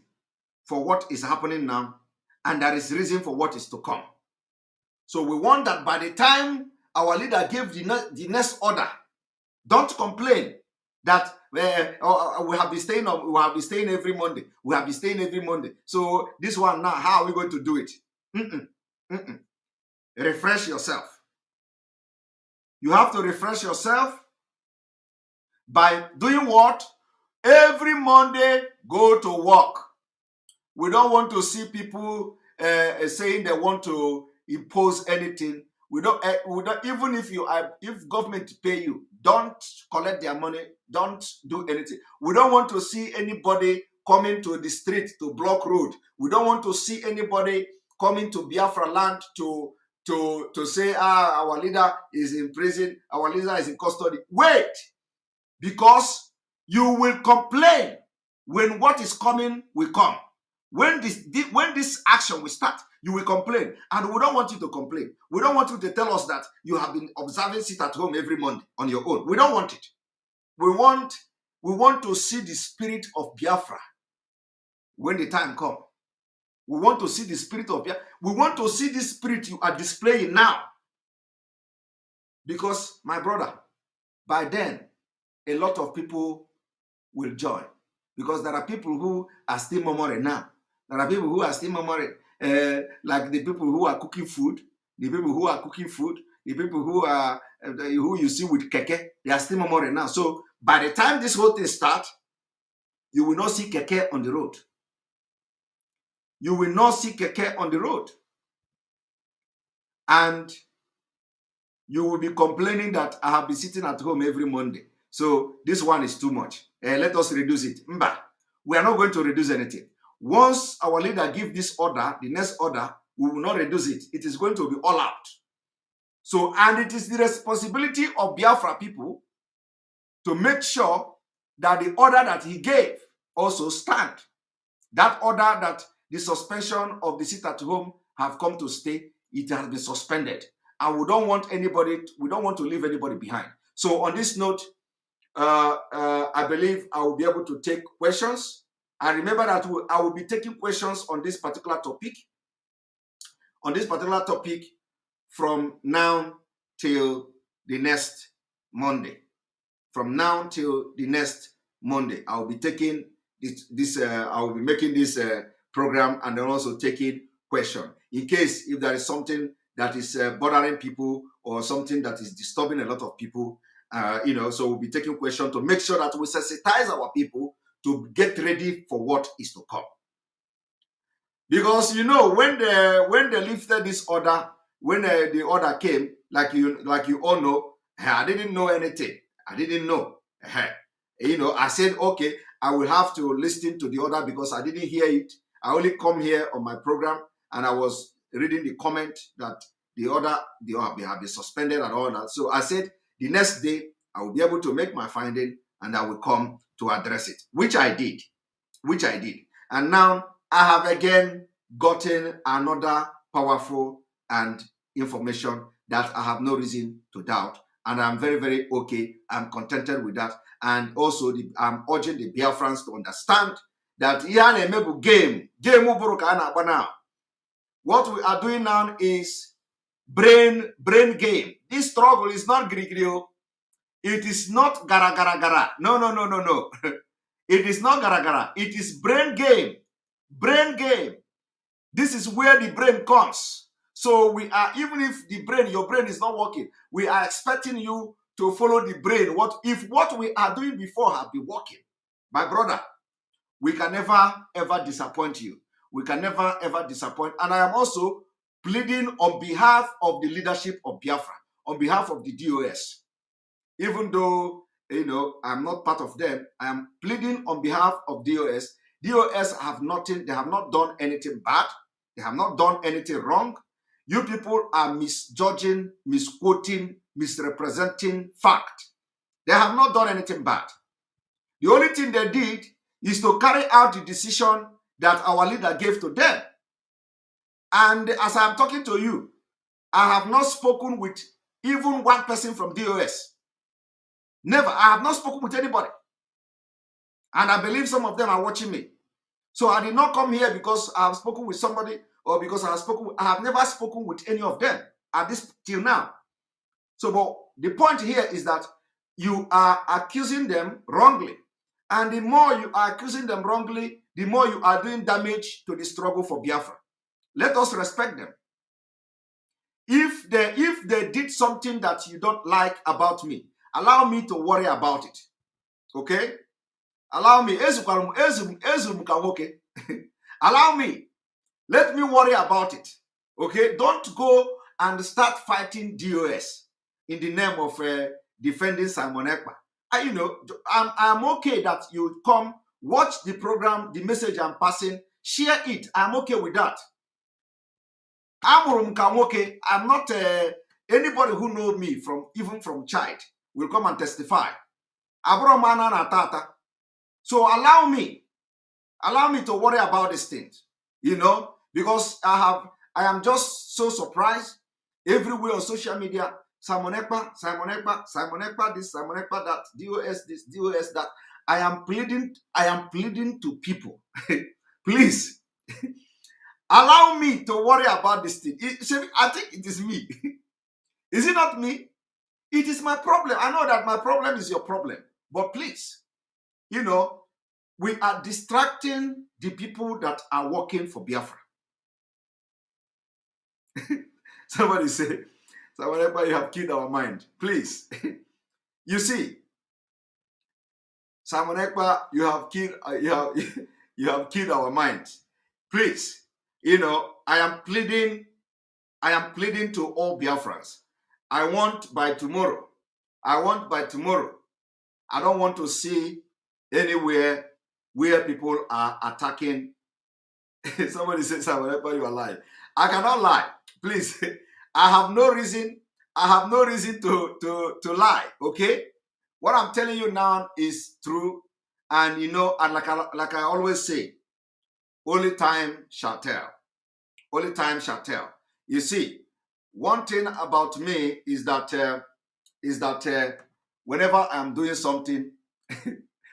for what is happening now, and there is reason for what is to come. So we want that by the time our leader gave the next order, don't complain that we have been staying every Monday. We have been staying every Monday. So this one now, how are we going to do it? Refresh yourself. You have to refresh yourself by doing what? Every Monday, go to work. We don't want to see people saying they want to impose anything. We don't even if government pay you, don't collect their money, don't do anything. We don't want to see anybody coming to the street to block road. We don't want to see anybody coming to Biafra land to say, our leader is in prison, our leader is in custody. Wait, because you will complain when what is coming will come. When this action will start, you will complain. And we don't want you to complain. We don't want you to tell us that you have been observing sit at home every Monday on your own. We don't want it. We want to see the spirit of Biafra when the time comes. We want to see the spirit of Biafra. We want to see this spirit you are displaying now. Because, my brother, by then, a lot of people will join. Because there are people who are still murmuring now. There are people who are still murmuring, like the people who are cooking food, the people who you see with keke, they are still murmuring now. So by the time this whole thing starts, you will not see keke on the road. You will not see keke on the road. And you will be complaining that I have been sitting at home every Monday. So this one is too much. Let us reduce it. Mba, we are not going to reduce anything. Once our leader gives this order, the next order, we will not reduce it. It is going to be all out. So, and it is the responsibility of Biafra people to make sure that the order that he gave also stand. That order that the suspension of the sit at home have come to stay, it has been suspended. And we don't want to leave anybody behind. So on this note, I believe I will be able to take questions. And remember that I will be taking questions on this particular topic. From now till the next Monday. From now till the next Monday, I will be taking I will be making this program and then also taking question. In case if there is something that is bothering people or something that is disturbing a lot of people, so we'll be taking question to make sure that we sensitize our people to get ready for what is to come. Because when they lifted this order, when the order came, like you all know, I didn't know anything. I didn't know. I said, okay, I will have to listen to the order because I didn't hear it. I only come here on my program and I was reading the comment that the order they have been suspended and all that. So I said the next day I will be able to make my finding and I will come to address it, which I did. And now I have again gotten another powerful and information that I have no reason to doubt. And I'm very, very okay. I'm contented with that. And also, I'm urging the Biafrans to understand that game. What we are doing now is brain game. This struggle is not grigrio. It is not gara gara gara. No. It is not gara gara. It is brain game. Brain game. This is where the brain comes. So we are, even if your brain is not working, we are expecting you to follow the brain. What we are doing before have been working? My brother, we can never ever disappoint you. We can never ever disappoint. And I am also pleading on behalf of the leadership of Biafra, on behalf of the DOS. Even though I'm not part of them, I am pleading on behalf of DOS. DOS have nothing, they have not done anything bad. They have not done anything wrong. You people are misjudging, misquoting, misrepresenting fact. They have not done anything bad. The only thing they did is to carry out the decision that our leader gave to them. And as I'm talking to you, I have not spoken with even one person from DOS. Never. I have not spoken with anybody. And I believe some of them are watching me. So I did not come here because I have spoken with somebody or because I have never spoken with any of them at this till now. So, but the point here is that you are accusing them wrongly. And the more you are accusing them wrongly, the more you are doing damage to the struggle for Biafra. Let us respect them. If they did something that you don't like about me, allow me to worry about it. Okay? Allow me. Allow me. Let me worry about it. Okay? Don't go and start fighting DOS in the name of defending Simon Ekpa. You know, I'm okay that you come, watch the program, the message I'm passing, share it. I'm okay with that. I'm not anybody who knows me from even from child will come and testify. So allow me to worry about these things, you know, because I am just so surprised everywhere on social media. Simon Ekpa, this, Simon Ekpa that, DOS this, DOS that. I am pleading to people, please. Allow me to worry about this thing. I think it is me. Is it not me? It is my problem. I know that my problem is your problem. But please, you know, we are distracting the people that are working for Biafra. Somebody say, you have killed our mind. Please. You see, Simon Ekpa, you have killed our mind. Please, you know, I am pleading to all Biafrans. I want by tomorrow. I don't want to see anywhere where people are attacking. Somebody said, Simon Ekpa, you are lying. I cannot lie. Please. I have no reason to lie. Okay? What I'm telling you now is true. And you know, and like I always say, only time shall tell. Only time shall tell. You see, one thing about me is that whenever I'm doing something,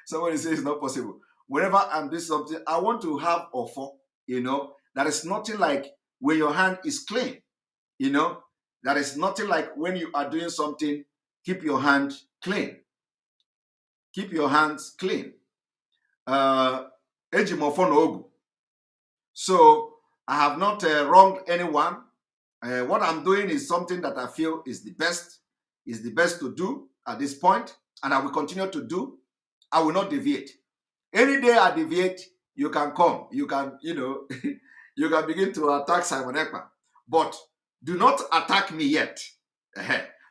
somebody says it's not possible. Whenever I'm doing something, I want to have offer. You know, that is nothing like when your hand is clean. You know, that is nothing like when you are doing something. Keep your hand clean. Keep your hands clean. So I have not wronged anyone. What I'm doing is something that I feel is the best to do at this point, and I will continue to do. I will not deviate. Any day I deviate, you can come. You can, you know, you can begin to attack Simon Ekpa. But do not attack me yet.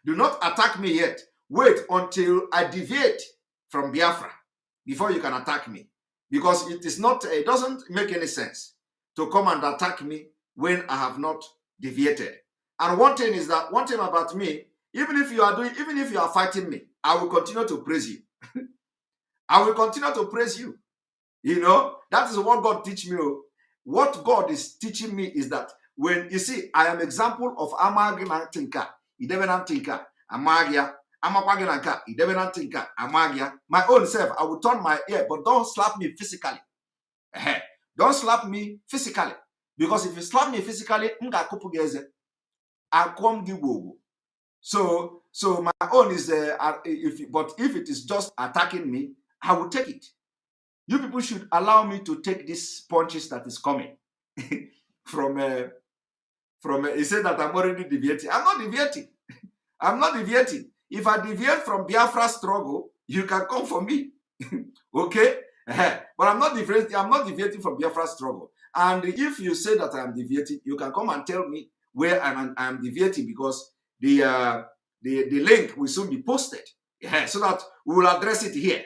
Do not attack me yet. Wait until I deviate from Biafra before you can attack me. Because it doesn't make any sense to come and attack me when I have not deviated. And one thing about me, even if you are fighting me, I will continue to praise you. I will continue to praise you. You know, that is what God teach me. What God is teaching me is that when you see, I am example of Amagina Tinka, Idevenant Tinka, Amagia, Amapaganaka, Idevenant Tinka, Amagia. My own self, I will turn my ear, but don't slap me physically. Don't slap me physically. Because if you slap me physically, so my own is if it is just attacking me, I will take it. You people should allow me to take these punches that is coming from he said that I'm already deviating. I'm not deviating. I'm not deviating. If I deviate from Biafra struggle, you can come for me. Okay? But I'm not deviating from Biafra struggle. And if you say that I'm deviating, you can come and tell me where I'm deviating, because the link will soon be posted. So that we will address it here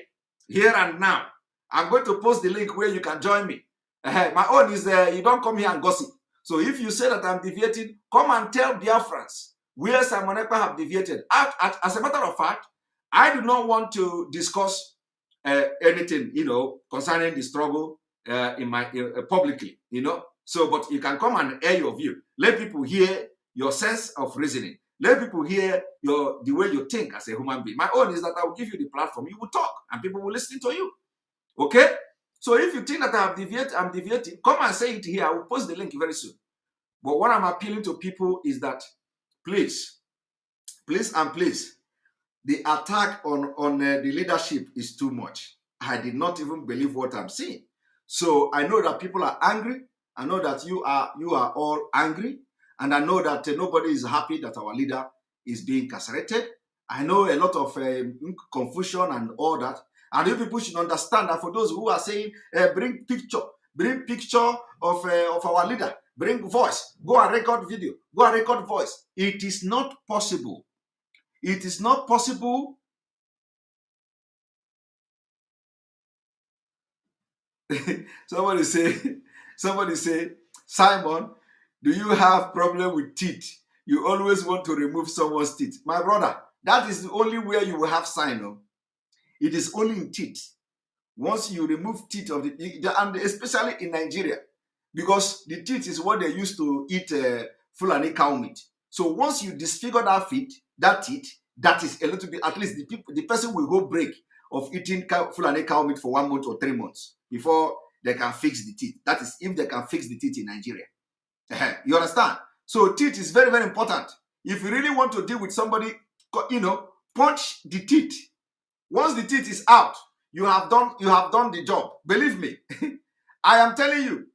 and now. I'm going to post the link where you can join me. My own is you don't come here and gossip. So if you say that I'm deviating, come and tell Biafrans where Simon Ekpa have deviated. As a matter of fact, I do not want to discuss anything, you know, concerning the struggle publicly, you know. So, but you can come and air your view. Let people hear your sense of reasoning. Let people hear the way you think as a human being. My own is that I will give you the platform. You will talk, and people will listen to you. Okay? So if you think that I'm deviating, come and say it here. I will post the link very soon. But what I'm appealing to people is that, please, the attack on the leadership is too much. I did not even believe what I'm seeing. So I know that people are angry. I know that you are all angry. And I know that nobody is happy that our leader is being incarcerated. I know a lot of confusion and all that. And you people should understand that for those who are saying, bring picture of our leader, bring voice, go and record video, go and record voice. It is not possible. It is not possible. somebody say, Simon, do you have problem with teeth? You always want to remove someone's teeth. My brother, that is the only way you will have sign. No? It is only in teeth. Once you remove teeth of and especially in Nigeria, because the teeth is what they used to eat Fulani cow meat. So once you disfigure that teeth, that is a little bit, at least the person will go break of eating Fulani cow meat for 1 month or 3 months before they can fix the teeth. That is if they can fix the teeth in Nigeria. You understand? So teeth is very, very important. If you really want to deal with somebody, punch the teeth. Once the teeth is out, you have done the job. Believe me. I am telling you,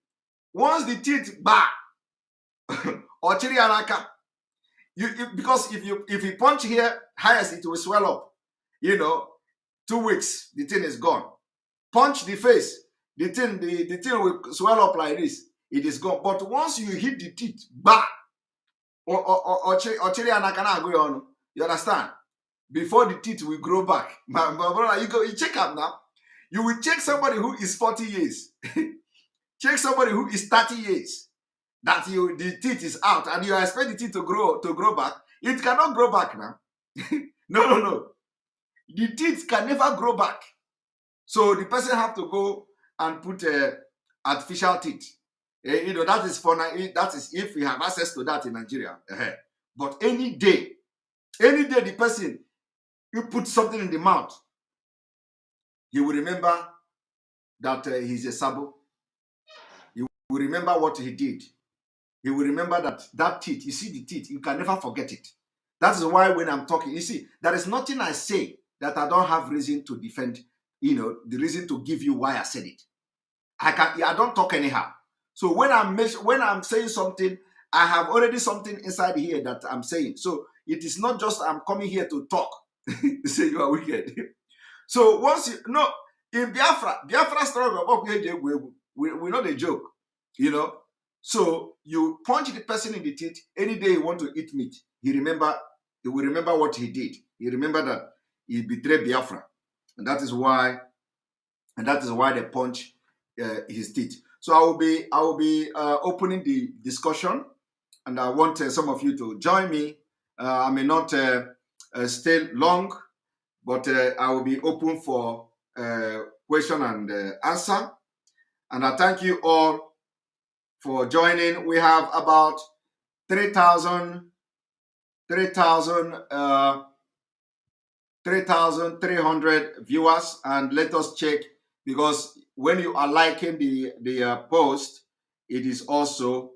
once the teeth back or chiri anaka, because if you punch here, highest it will swell up. 2 weeks, the thing is gone. Punch the face, the thing will swell up like this. It is gone. But once you hit the teeth, back or chiri anaka, you understand? Before the teeth will grow back. My brother, you check up now. You will check somebody who is 40 years. Check somebody who is 30 years. That the teeth is out and you expect the teeth to grow back. It cannot grow back now. No. The teeth can never grow back. So the person have to go and put artificial teeth. That is for that is if we have access to that in Nigeria. But any day the person you put something in the mouth, he will remember that he's a sabo. He will remember what he did. He will remember that teeth, you see the teeth, you can never forget it. That is why when I'm talking, you see, there is nothing I say that I don't have reason to defend, the reason to give you why I said it. I don't talk anyhow. So when I'm saying something, I have already something inside here that I'm saying. So it is not just I'm coming here to talk. You say you are wicked. So once in Biafra struggle, we know the joke, So you punch the person in the teeth. Any day he want to eat meat, he will remember what he did. He remember that he betrayed Biafra, and that is why they punch his teeth. So I will be opening the discussion, and I want some of you to join me. I may not stay long, but I will be open for question and answer. And I thank you all for joining. We have about 3,300 viewers, and let us check, because when you are liking the post, it is also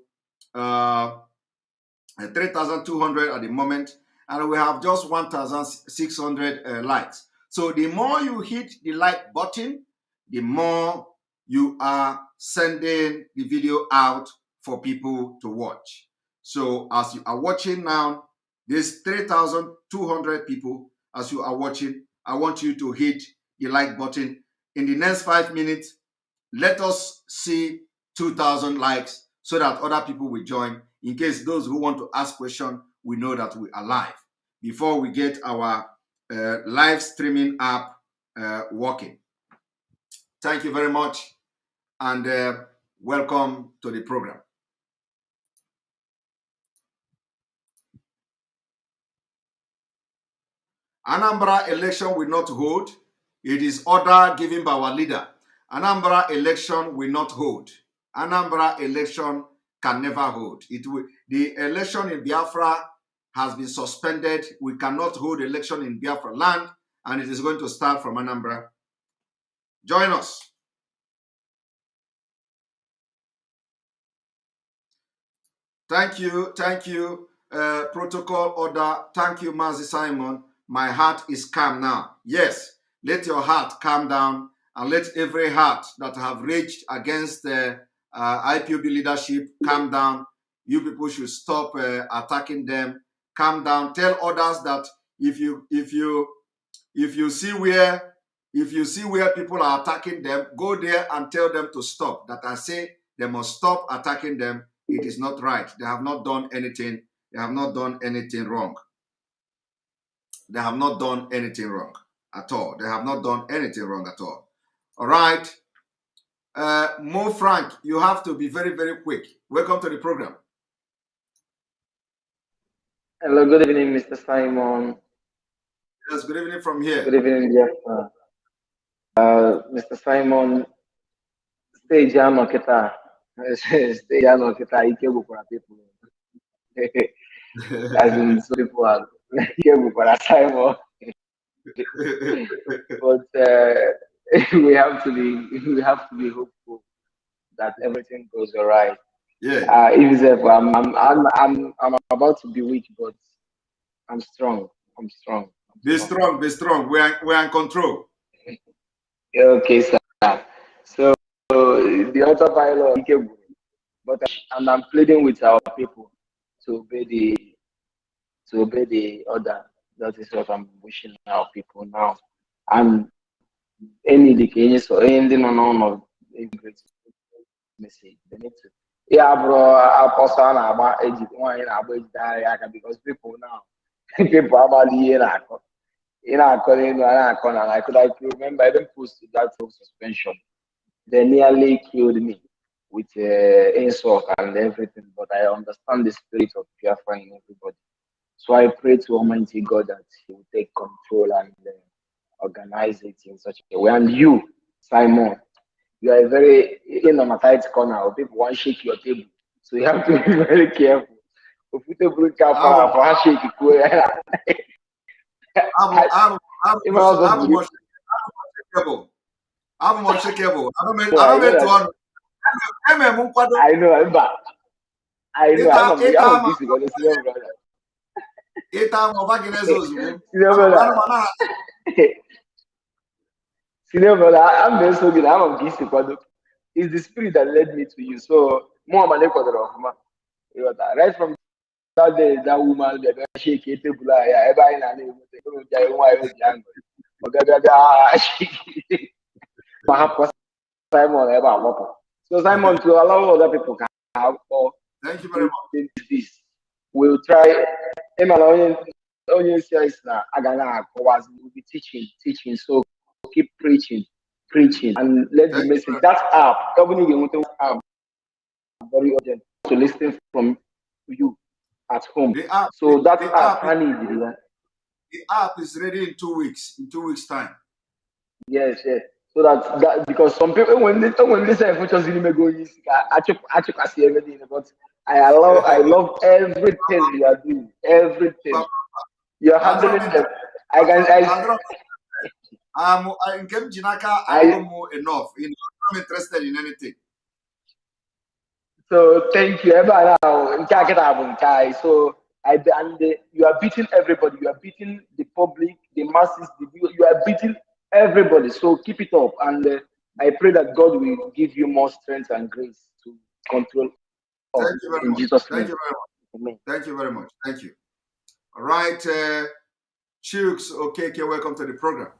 3,200 at the moment, and we have just 1,600 likes. So the more you hit the like button, the more you are sending the video out for people to watch. So as you are watching now, there's 3,200 people. As you are watching, I want you to hit the like button. In the next 5 minutes, let us see 2,000 likes so that other people will join. In case those who want to ask questions, we know that we are live before we get our live streaming app working. Thank you very much, and welcome to the program. Anambra election will not hold. It is order given by our leader. Anambra election will not hold. Anambra election can never hold. The election in Biafra has been suspended. We cannot hold election in Biafra land, and it is going to start from Anambra. Join us. Thank you, protocol order. Thank you, Mazi Simon. My heart is calm now. Yes, let your heart calm down, and let every heart that have raged against the IPOB leadership calm down. you people should stop attacking them. Calm down. Tell others that if you see where people are attacking them, go there and tell them to stop. That I say they must stop attacking them. It is not right. They have not done anything. They have not done anything wrong. They have not done anything wrong at all. They have not done anything wrong at all. All right. Mo Frank, you have to be very, very quick. Welcome to the program. Hello, good evening, Mr. Simon. Yes, good evening from here. Good evening, Jeff. Mr. Simon, stay jam kita. Stay jam kita. Ike buku people. As in, so people are Ike buku Simon. But we have to be hopeful that everything goes all right. Yeah. I'm about to be weak, but I'm strong. I'm strong. Be strong. Be strong. We're in control. Okay, sir. So the autopilot, but I'm pleading with our people to obey the order. That is what I'm wishing our people now. And any so anything on great message. They need to. Yeah, bro. Because people now, people are about I could remember I even posted that suspension. They nearly killed me with insult and everything, but I understand the spirit of Biafra in everybody. So I pray to Almighty God that He will take control and organize it in such a way. And you, Simon, you are very in on a tight corner. People want to shake your table, so you have to be very careful. I'm unshakable. I know, but I know. I'm busy with the brother. Senior brother, I'm very so good. I'm busy. It's the spirit that led me to you. So, more money right from that day, that woman, the shake it, Simon, so Simon, to allow other people can have or thank you very much. This we'll try. We'll be teaching. So keep preaching, and let the message. That app, very urgent to listen from you at home. App, so that the app, the app is ready in 2 weeks. In 2 weeks' time. Yes. So that because some people when they say features in go I see everything, but I love everything you are doing. Everything you're handling them. I'm enough. I'm interested in anything. So thank you. So you are beating everybody. You are beating the public, the masses. You are beating everybody. So keep it up, and I pray that God will give you more strength and grace to control. Thank you very much. Jesus' name. Thank you very much. Amen. Thank you very much. Thank you. All right, Chooks, okay, welcome to the program.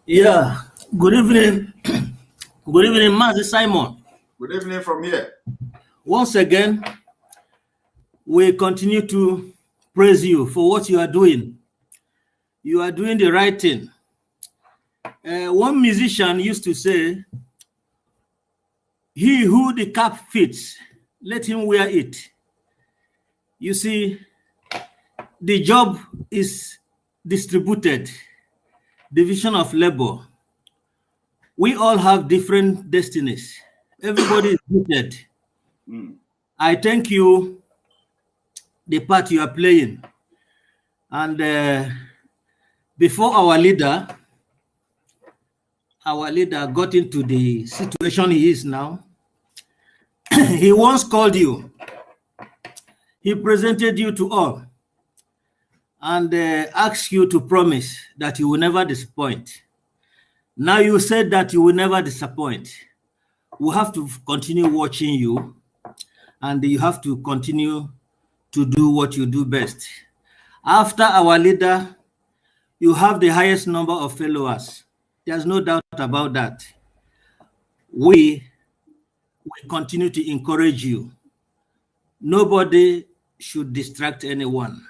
Yeah. Good evening. Good evening, Mazi Simon. Good evening from here. Once again, we continue to praise you for what you are doing. You are doing the right thing. One musician used to say, "He who the cap fits, let him wear it." You see, the job is distributed, division of labor. We all have different destinies. Everybody is gifted. I thank you, the part you are playing. And before our leader got into the situation he is now, he once called you. He presented you to all and asked you to promise that you will never disappoint. Now you said that you will never disappoint. we have to continue watching you, and you have to continue to do what you do best. After our leader, you have the highest number of followers. There's no doubt about that. We will continue to encourage you. Nobody should distract anyone.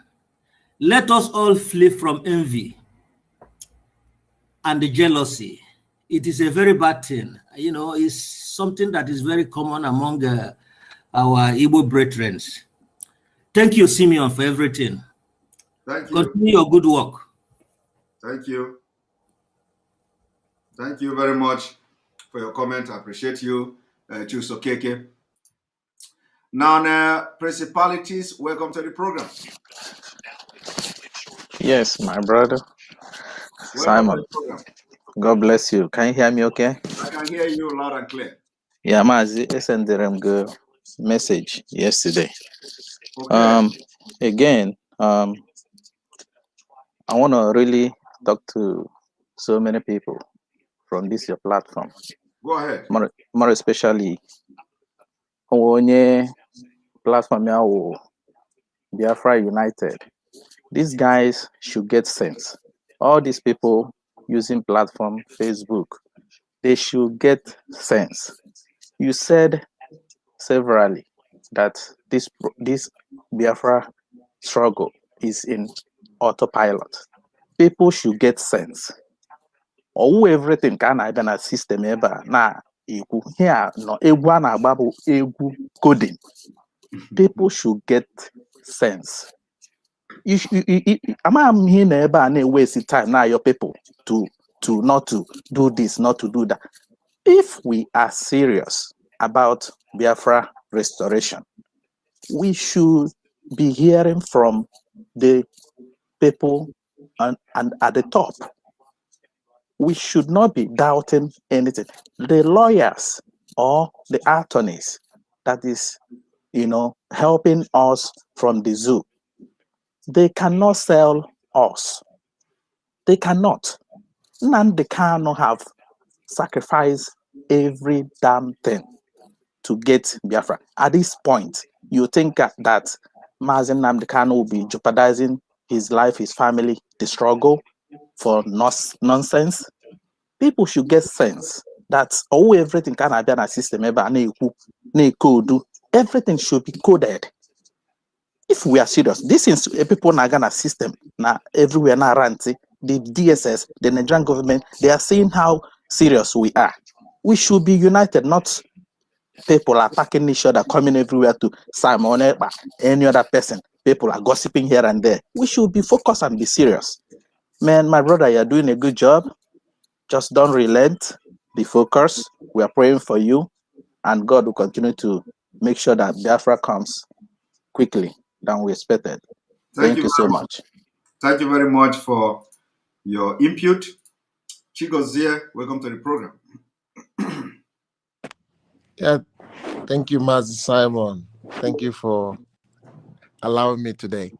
Let us all flee from envy and the jealousy. It is a very bad thing. You know, it's something that is very common among our Igbo brethren. Thank you, Simeon, for everything. Thank you. Continue your good work. Thank you. Thank you very much for your comment. I appreciate you, Chusokeke. Now, principalities, welcome to the program. Yes, my brother. Simon. God bless you. Can you hear me okay? I can hear you loud and clear. Yeah, Mazi, I sent them good message yesterday. Okay. Again, I want to really talk to so many people from this your platform. Go ahead. More especially on your platform now, Biafra United. These guys should get sense. All these people using platform Facebook, they should get sense. You said severally that this Biafra struggle is in autopilot. People should get sense. Or everything can I been a system ever na ekwu here no egwu a na-agba bụ egwu coding. People should get sense. I'm here ebe a na-waste time now your people to not to do this, not to do that. If we are serious about Biafra restoration, we should be hearing from the people and at the top. We should not be doubting anything. The lawyers or the attorneys that is, helping us from the zoo, they cannot sell us. They cannot. None they cannot have sacrificed every damn thing to get Biafra. At this point, you think that Mazi Nnamdi Kanu will be jeopardizing his life, his family, the struggle for nonsense? People should get sense that everything can be a system everything should be coded. If we are serious, this is a people Nagana system now everywhere now the DSS, the Nigerian government, they are seeing how serious we are. We should be united, not people are attacking each other, coming everywhere to Simon Ekpa, any other person. People are gossiping here and there. We should be focused and be serious. Man, my brother, you're doing a good job. Just don't relent. Be focused. We are praying for you. And God will continue to make sure that Biafra comes quickly than we expected. Thank you so much. Thank you very much for your input. Chigozie, welcome to the program. Yeah, thank you, Mazi Simon. Thank you for allowing me today.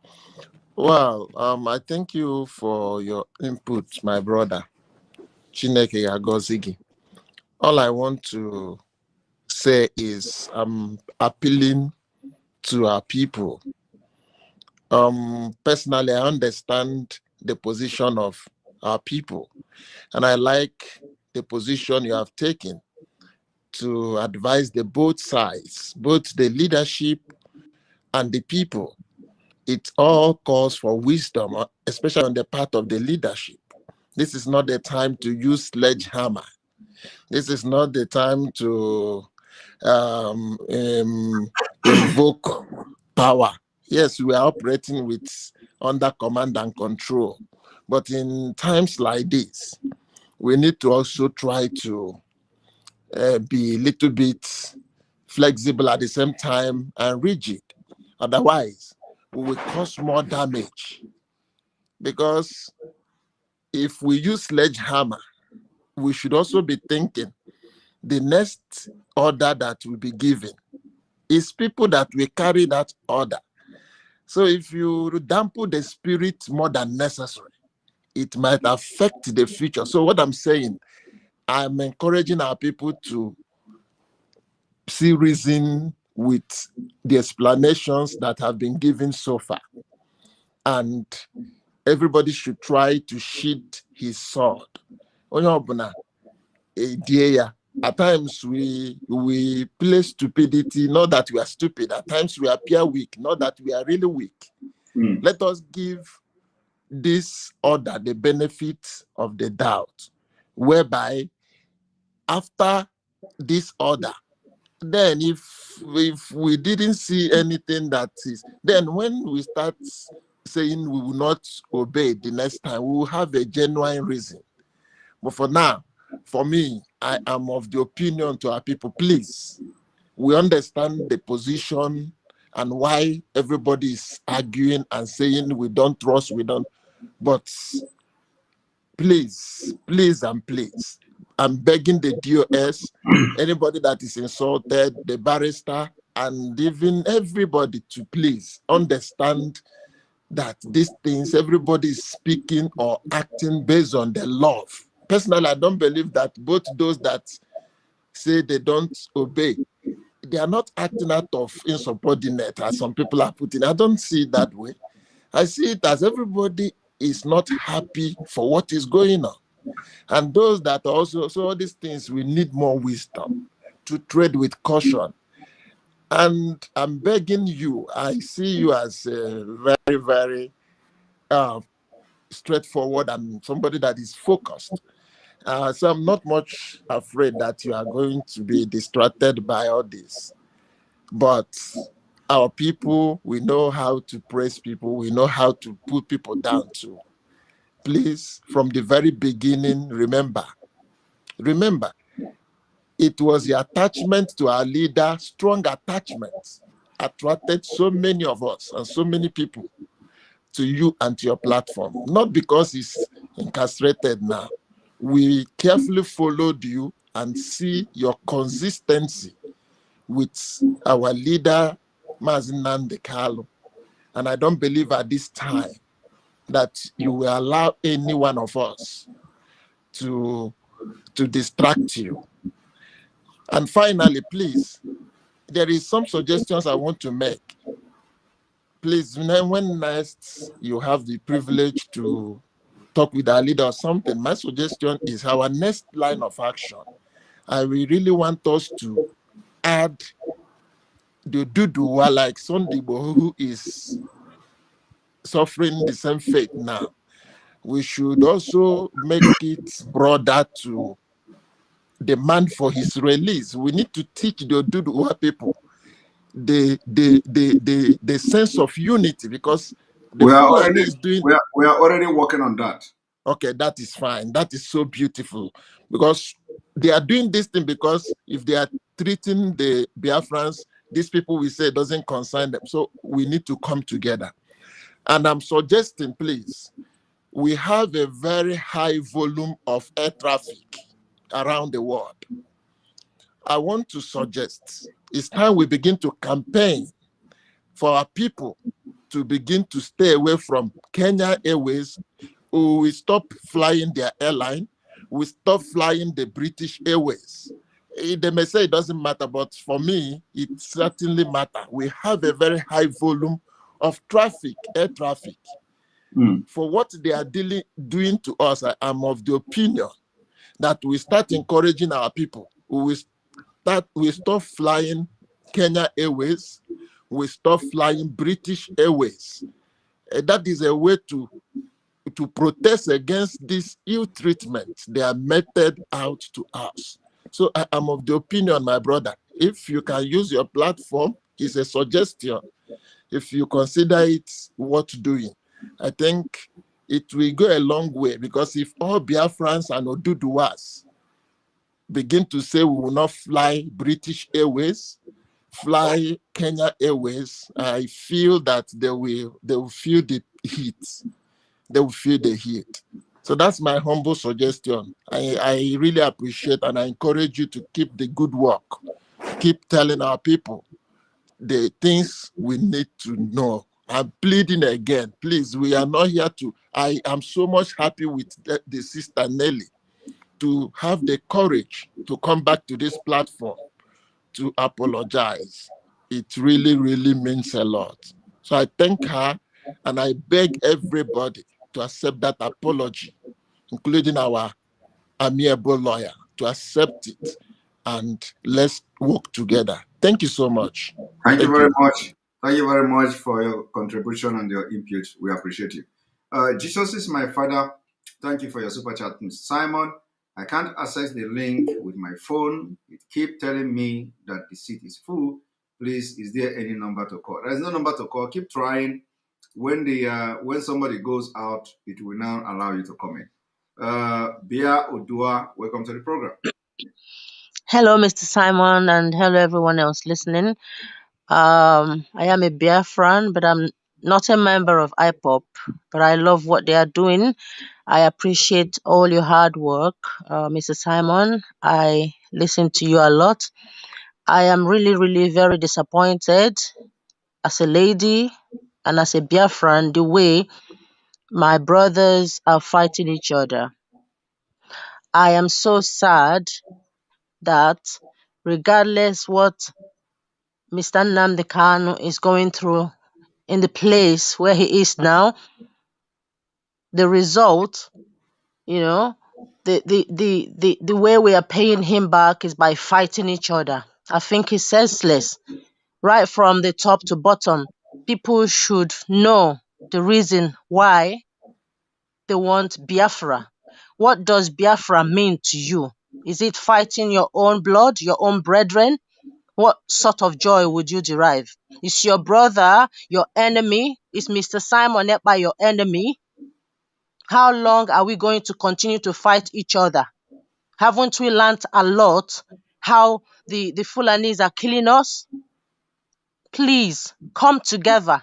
Well, I thank you for your input, my brother, Chineke Agozigi. All I want to say is I'm appealing to our people. Personally, I understand the position of our people, and I like the position you have taken to advise the both sides, both the leadership and the people. It all calls for wisdom, especially on the part of the leadership. This is not the time to use sledgehammer. This is not the time to invoke power. Yes, we are operating with under command and control. But in times like this, we need to also try to be a little bit flexible at the same time and rigid. Otherwise, we will cause more damage. Because if we use sledgehammer, we should also be thinking the next order that will be given is people that will carry that order. So if you dampen the spirit more than necessary, it might affect the future. So what I'm saying, I'm encouraging our people to see reason with the explanations that have been given so far. And everybody should try to sheath his sword. At times we play stupidity, not that we are stupid. At times we appear weak, not that we are really weak. Let us give this order the benefit of the doubt, whereby after this order, then if we didn't see anything that is, then when we start saying we will not obey the next time, we will have a genuine reason. But for now, for me, I am of the opinion to our people, please, we understand the position and why everybody is arguing and saying we don't trust, we don't, but please, please and please, I'm begging the DOS, anybody that is insulted, the barrister, and even everybody to please understand that these things, everybody is speaking or acting based on the love. Personally, I don't believe that both those that say they don't obey, they are not acting out of insubordinate, as some people are putting. I don't see it that way. I see it as everybody is not happy for what is going on. And those that also, so all these things, we need more wisdom to tread with caution. And I'm begging you, I see you as a very, very straightforward and somebody that is focused. So I'm not much afraid that you are going to be distracted by all this. But our people, we know how to praise people. We know how to put people down too. Please, from the very beginning, remember, it was the attachment to our leader, strong attachment, attracted so many of us and so many people to you and to your platform. Not because he's incarcerated now. We carefully followed you and see your consistency with our leader, Mazi Nnamdi. And I don't believe at this time that you will allow any one of us to distract you. And finally, please, there is some suggestions I want to make. Please, when next you have the privilege to talk with our leader or something, my suggestion is our next line of action. We really want us to add the Duduwa, like Sondibo, who is suffering the same fate now. We should also make it broader to demand for his release. We need to teach the Duduwa people the sense of unity, because the Fulani is doing. We are already working on that. Okay, that is fine. That is so beautiful, because they are doing this thing because if they are treating the Biafrans, these people will say it doesn't concern them. So we need to come together. And I'm suggesting, please, we have a very high volume of air traffic around the world. I want to suggest it's time we begin to campaign for our people to begin to stay away from Kenya Airways. We stop flying their airline. We stop flying the British Airways. They may say it doesn't matter, but for me, it certainly matters. We have a very high volume of traffic, air traffic. For what they are doing to us, I am of the opinion that we start encouraging our people. We stop flying Kenya Airways. We stop flying British Airways. That is a way to protest against this ill treatment they are meted out to us. So I am of the opinion, my brother, if you can use your platform, it's a suggestion. If you consider it worth doing, I think it will go a long way, because if all Biafrans and Oduduwas begin to say we will not fly British Airways, fly Kenya Airways, I feel that they will feel the heat. They will feel the heat. So that's my humble suggestion. I really appreciate and I encourage you to keep the good work. Keep telling our people the things we need to know. I'm pleading again, please, we are not here to, I am so much happy with the sister Nelly to have the courage to come back to this platform to apologize. It really, really means a lot. So I thank her and I beg everybody to accept that apology, including our amiable lawyer, to accept it and let's work together. Thank you so much. Thank you Thank very you. much. Thank you very much for your contribution and your input. We appreciate you. Jesus is my father. Thank you for your super chat, Mr. Simon. I can't access the link with my phone. It keeps telling me that the seat is full. Please, is there any number to call? There's no number to call. Keep trying. When somebody goes out, it will now allow you to come in. Bia Odua, welcome to the program. Hello, Mr. Simon, and hello, everyone else listening. I am a Biafran, but I'm not a member of IPOP, but I love what they are doing. I appreciate all your hard work, Mr. Simon. I listen to you a lot. I am really, really very disappointed as a lady and as a Biafran the way my brothers are fighting each other. I am so sad that regardless what Mr. Nnamdi Kanu is going through in the place where he is now, the result, the way we are paying him back is by fighting each other. I think it's senseless. Right from the top to bottom, people should know the reason why they want Biafra. What does Biafra mean to you? Is it fighting your own blood, your own brethren? What sort of joy would you derive? Is your brother your enemy? Is Mr. Simon Ekpa your enemy? How long are we going to continue to fight each other? Haven't we learnt a lot how the Fulanis are killing us? Please come together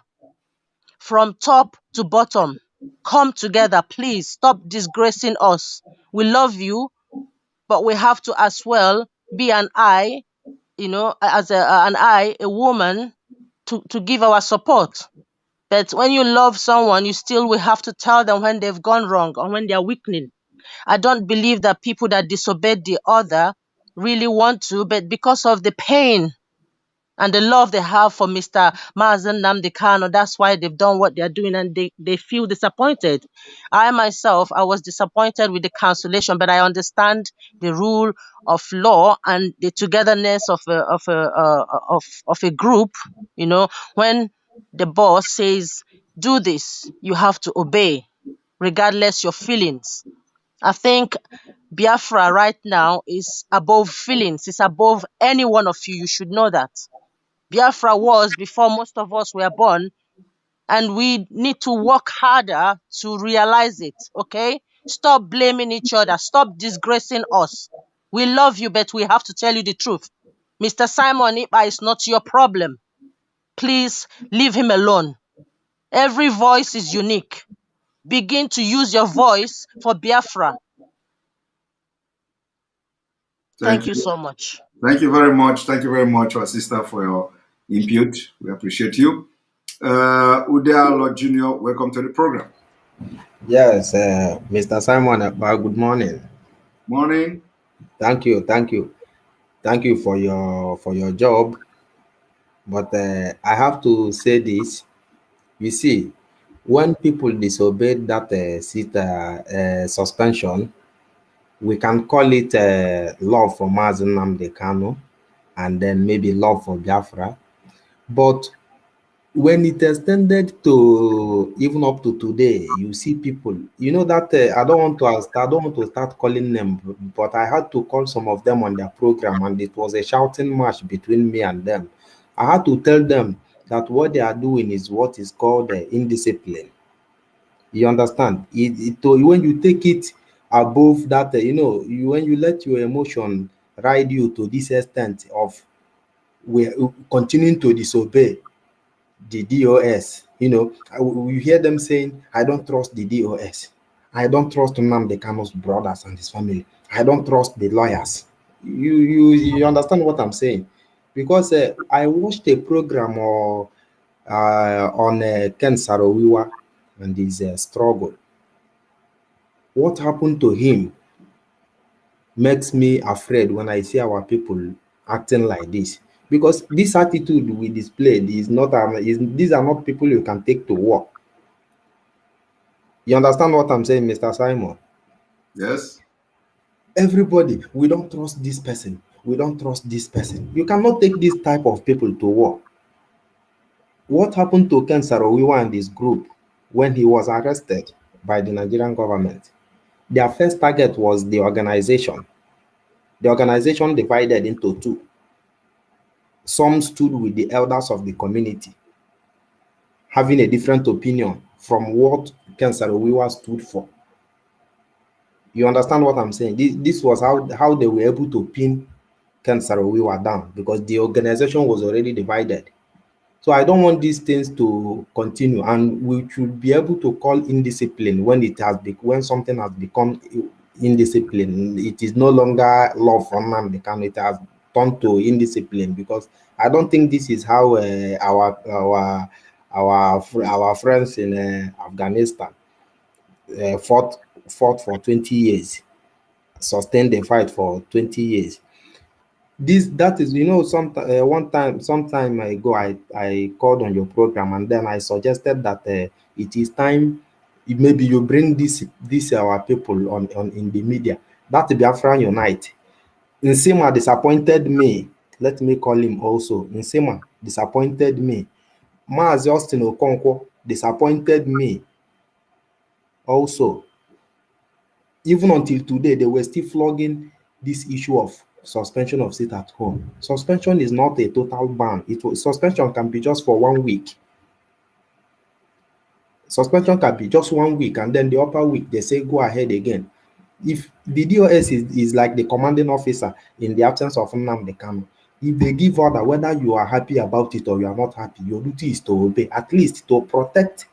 from top to bottom. Come together, please. Stop disgracing us. We love you, but we have to as well be an eye, as a woman, to give our support. But when you love someone, you still will have to tell them when they've gone wrong or when they're weakening. I don't believe that people that disobeyed the other really want to, but because of the pain and the love they have for Mr. Mazi Nnamdi Kanu, that's why they've done what they're doing, and they feel disappointed. I myself, I was disappointed with the cancellation, but I understand the rule of law and the togetherness of a group. When the boss says, do this, you have to obey, regardless your feelings. I think Biafra right now is above feelings. It's above any one of you. You should know that. Biafra was before most of us were born, and we need to work harder to realize it, okay? Stop blaming each other. Stop disgracing us. We love you, but we have to tell you the truth. Mr. Simon Ekpa is not your problem. Please leave him alone. Every voice is unique. Begin to use your voice for Biafra. Thank you so much. Thank you very much. Thank you very much, our sister, for your input. We appreciate you. Udea Lord Jr., welcome to the program. Yes, Mr. Simon, good morning. Morning. Thank you for your job. But I have to say this. You see, when people disobey that seat suspension, we can call it love for Mazi Nnamdi Kanu, and then maybe love for Biafra. But when it extended to even up to today, you see people, that I don't want to start calling them, but I had to call some of them on their program, and it was a shouting match between me and them. I had to tell them that what they are doing is what is called indiscipline. You understand? When you take it above that, when you let your emotion ride you to this extent of continuing to disobey the DOS, you hear them saying, I don't trust the DOS. I don't trust Nnamdi Kanu's brothers and his family. I don't trust the lawyers. You understand what I'm saying? Because I watched a program on Ken Saro-Wiwa and his struggle. What happened to him makes me afraid when I see our people acting like this. because this attitude we displayed is not these are not people you can take to war. You understand what I'm saying, Mr. Simon? Yes. Everybody, we don't trust this person. We don't trust this person. You cannot take this type of people to war. What happened to Ken Saro-Wiwa and his group when he was arrested by the Nigerian government? Their first target was the organization. The organization divided into two. Some stood with the elders of the community, having a different opinion from what Ken Saro-Wiwa stood for. You understand what I'm saying? This was how they were able to pin Ken Saro-Wiwa down, because the organization was already divided. So I don't want these things to continue, and we should be able to call indiscipline when something has become indiscipline. It is no longer love for Nnamdi Kanu. It has turned to indiscipline, because I don't think this is how our friends in Afghanistan fought for 20 years, sustained the fight for 20 years. That is, some time ago, I called on your program, and then I suggested that it is time maybe you bring this our people on in the media. That Biafran Unite. Nsema disappointed me. Let me call him also. Nsema disappointed me. Mazi Austin Okonkwo disappointed me also. Even until today, they were still flogging this issue of suspension of sit at home. Suspension is not a total ban. Suspension can be just for 1 week. Suspension can be just 1 week, and then the upper week they say go ahead again. If the DOS is like the commanding officer in the absence of Nnamdi Kanu, if they give order, whether you are happy about it or you are not happy, your duty is to obey, at least to protect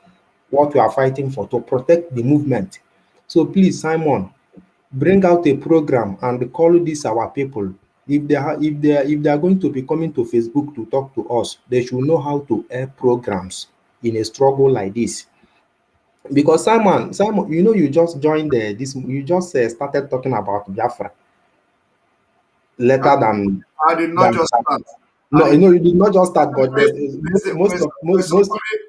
what you are fighting for, to protect the movement. So please, Simon, bring out a program and call these our people. If they are going to be coming to Facebook to talk to us, they should know how to air programs in a struggle like this. Because Simon, you just joined you just started talking about Biafra later than I did not just start. No, you did not just start, but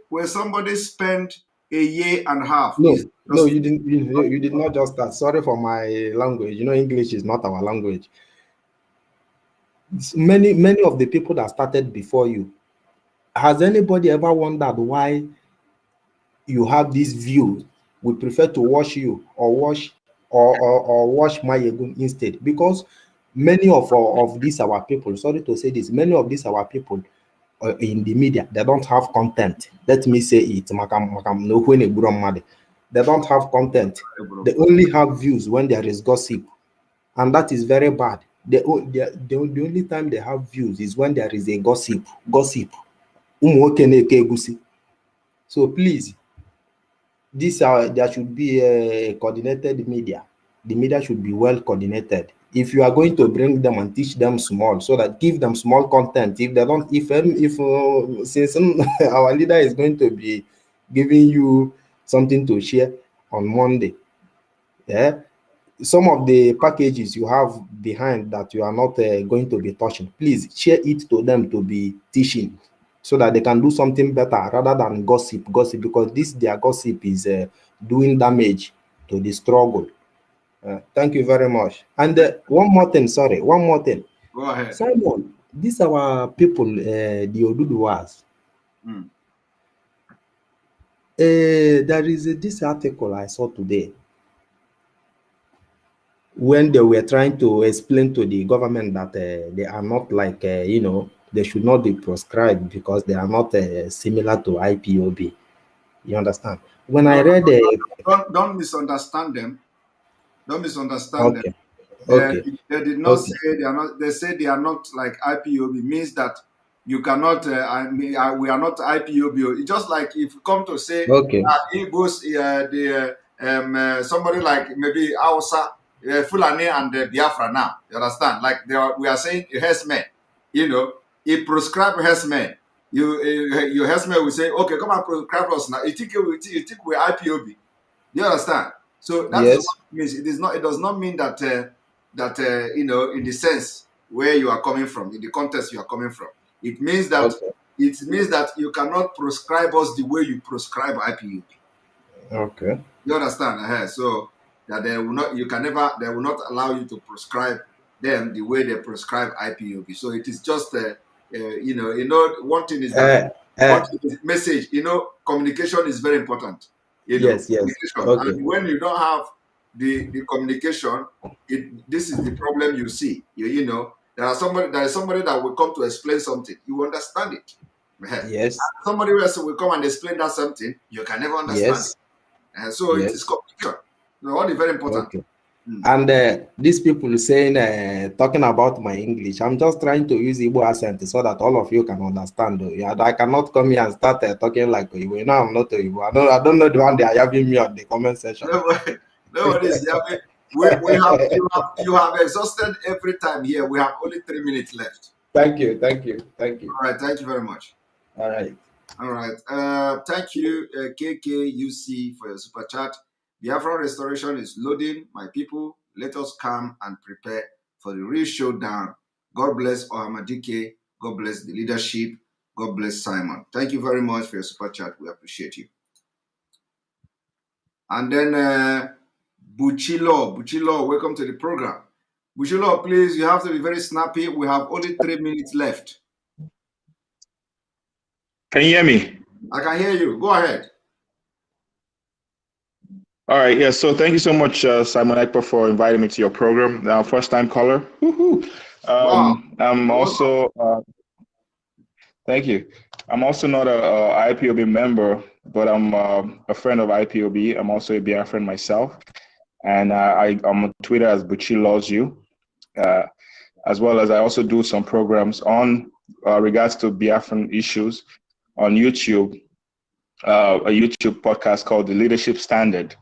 where somebody spent a year and a half. No, you didn't. You did not just start. Sorry for my language. English is not our language. Many of the people that started before you. Has anybody ever wondered why you have this view? We prefer to watch you or watch Mayegun instead, because many of these our people. Sorry to say this. Many of these our people in the media, they don't have content. Let me say it. They don't have content. They only have views when there is gossip, and that is very bad. The only time they have views is when there is a gossip. So please, there should be a coordinated media. The media should be well coordinated. If you are going to bring them and teach them small, so that give them small content. If they don't, since our leader is going to be giving you something to share on Monday, yeah, some of the packages you have behind that you are not going to be touching, please share it to them to be teaching, so that they can do something better rather than gossip, because their gossip is doing damage to the struggle. Thank you very much. And one more thing. Go ahead. Simon, these our people, the Oduduwas. There is this article I saw today when they were trying to explain to the government that they are not like, they should not be proscribed because they are not similar to IPOB. You understand? When I read don't misunderstand them. Don't misunderstand them. Okay. They did not say they are not. They say they are not like IPOB. Means that you cannot. We are not IPOB. It's just like if you come to say Igbos, somebody like maybe Hausa, Fulani, and Biafra. Now you understand? Like we are saying herdsmen. He prescribe herdsmen. Your herdsmen will say, okay, come and prescribe us now. You think we're IPOB? You understand? So that is what it means. It does not mean that in the sense where you are coming from, in the context you are coming from. It means that you cannot prescribe us the way you prescribe IPOB. Okay. You understand? So that they will not allow you to prescribe them the way they prescribe IPOB. So it is just one thing is that message, communication is very important. Yes. Okay. And when you don't have the communication, this is the problem you see. There is somebody that will come to explain something. You understand it. Yes. Somebody else will come and explain that something. You can never understand it. So it is communication. What is very important. Okay. And these people saying, talking about my English, I'm just trying to use Igbo accent so that all of you can understand. Yeah, I cannot come here and start talking like Igbo. No, I'm not Igbo. I don't know the one they are having me on the comment section. Nobody's having. You have exhausted every time here. We have only 3 minutes left. Thank you. All right. Thank you very much. All right. Thank you, KKUC, for your super chat. Biafran restoration is loading. My people, let us come and prepare for the real showdown. God bless Ohamadike. God bless the leadership. God bless Simon. Thank you very much for your super chat. We appreciate you. And then Buchilo, welcome to the program. Buchilo, please, you have to be very snappy. We have only 3 minutes left. Can you hear me? I can hear you. Go ahead. All right. Yeah. So thank you so much, Simon Ekpa, for inviting me to your program. Now, first time caller. Woohoo. Wow. I'm also, thank you. I'm also not a IPOB member, but I'm a friend of IPOB. I'm also a Biafran myself. And I'm on Twitter as Buchi Loves You, as well as I also do some programs on regards to Biafran issues on YouTube, a YouTube podcast called The Leadership Standard,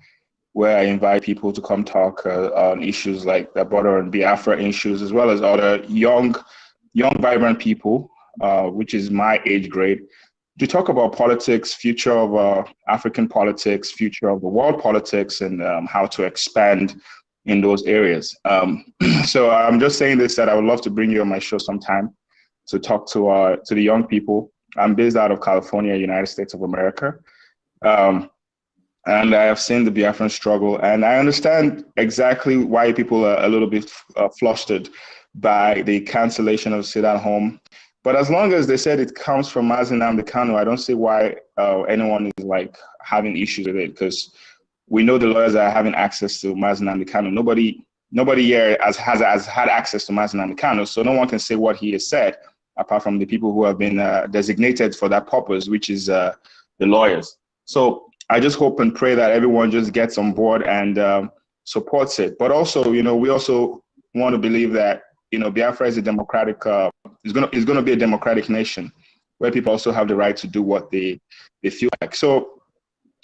where I invite people to come talk on issues like the border and Biafra issues, as well as other young, vibrant people, which is my age grade, to talk about politics, future of African politics, future of the world politics, and how to expand in those areas. So I'm just saying this, that I would love to bring you on my show sometime to talk to the young people. I'm based out of California, United States of America. And I have seen the Biafran struggle, and I understand exactly why people are a little bit flustered by the cancellation of sit at home. But as long as they said it comes from Mazi Nnamdi Kanu, I don't see why anyone is like having issues with it, because we know the lawyers are having access to Mazi Nnamdi Kanu. Nobody here has had access to Mazi Nnamdi Kanu, so no one can say what he has said, apart from the people who have been designated for that purpose, which is the lawyers. So I just hope and pray that everyone just gets on board and supports it. But also, we also want to believe that, Biafra is a democratic, is going to be a democratic nation where people also have the right to do what they feel like. So,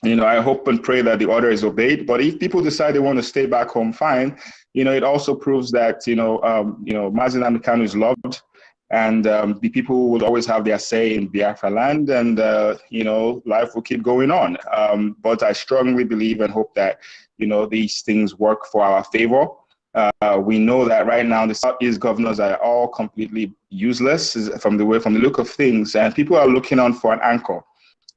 I hope and pray that the order is obeyed. But if people decide they want to stay back home, fine. It also proves that, Mazi Nnamdi Kanu is loved, and the people will always have their say in Biafra land, and, life will keep going on. But I strongly believe and hope that, these things work for our favor. We know that right now the Southeast governors are all completely useless from the look of things, and people are looking on for an anchor.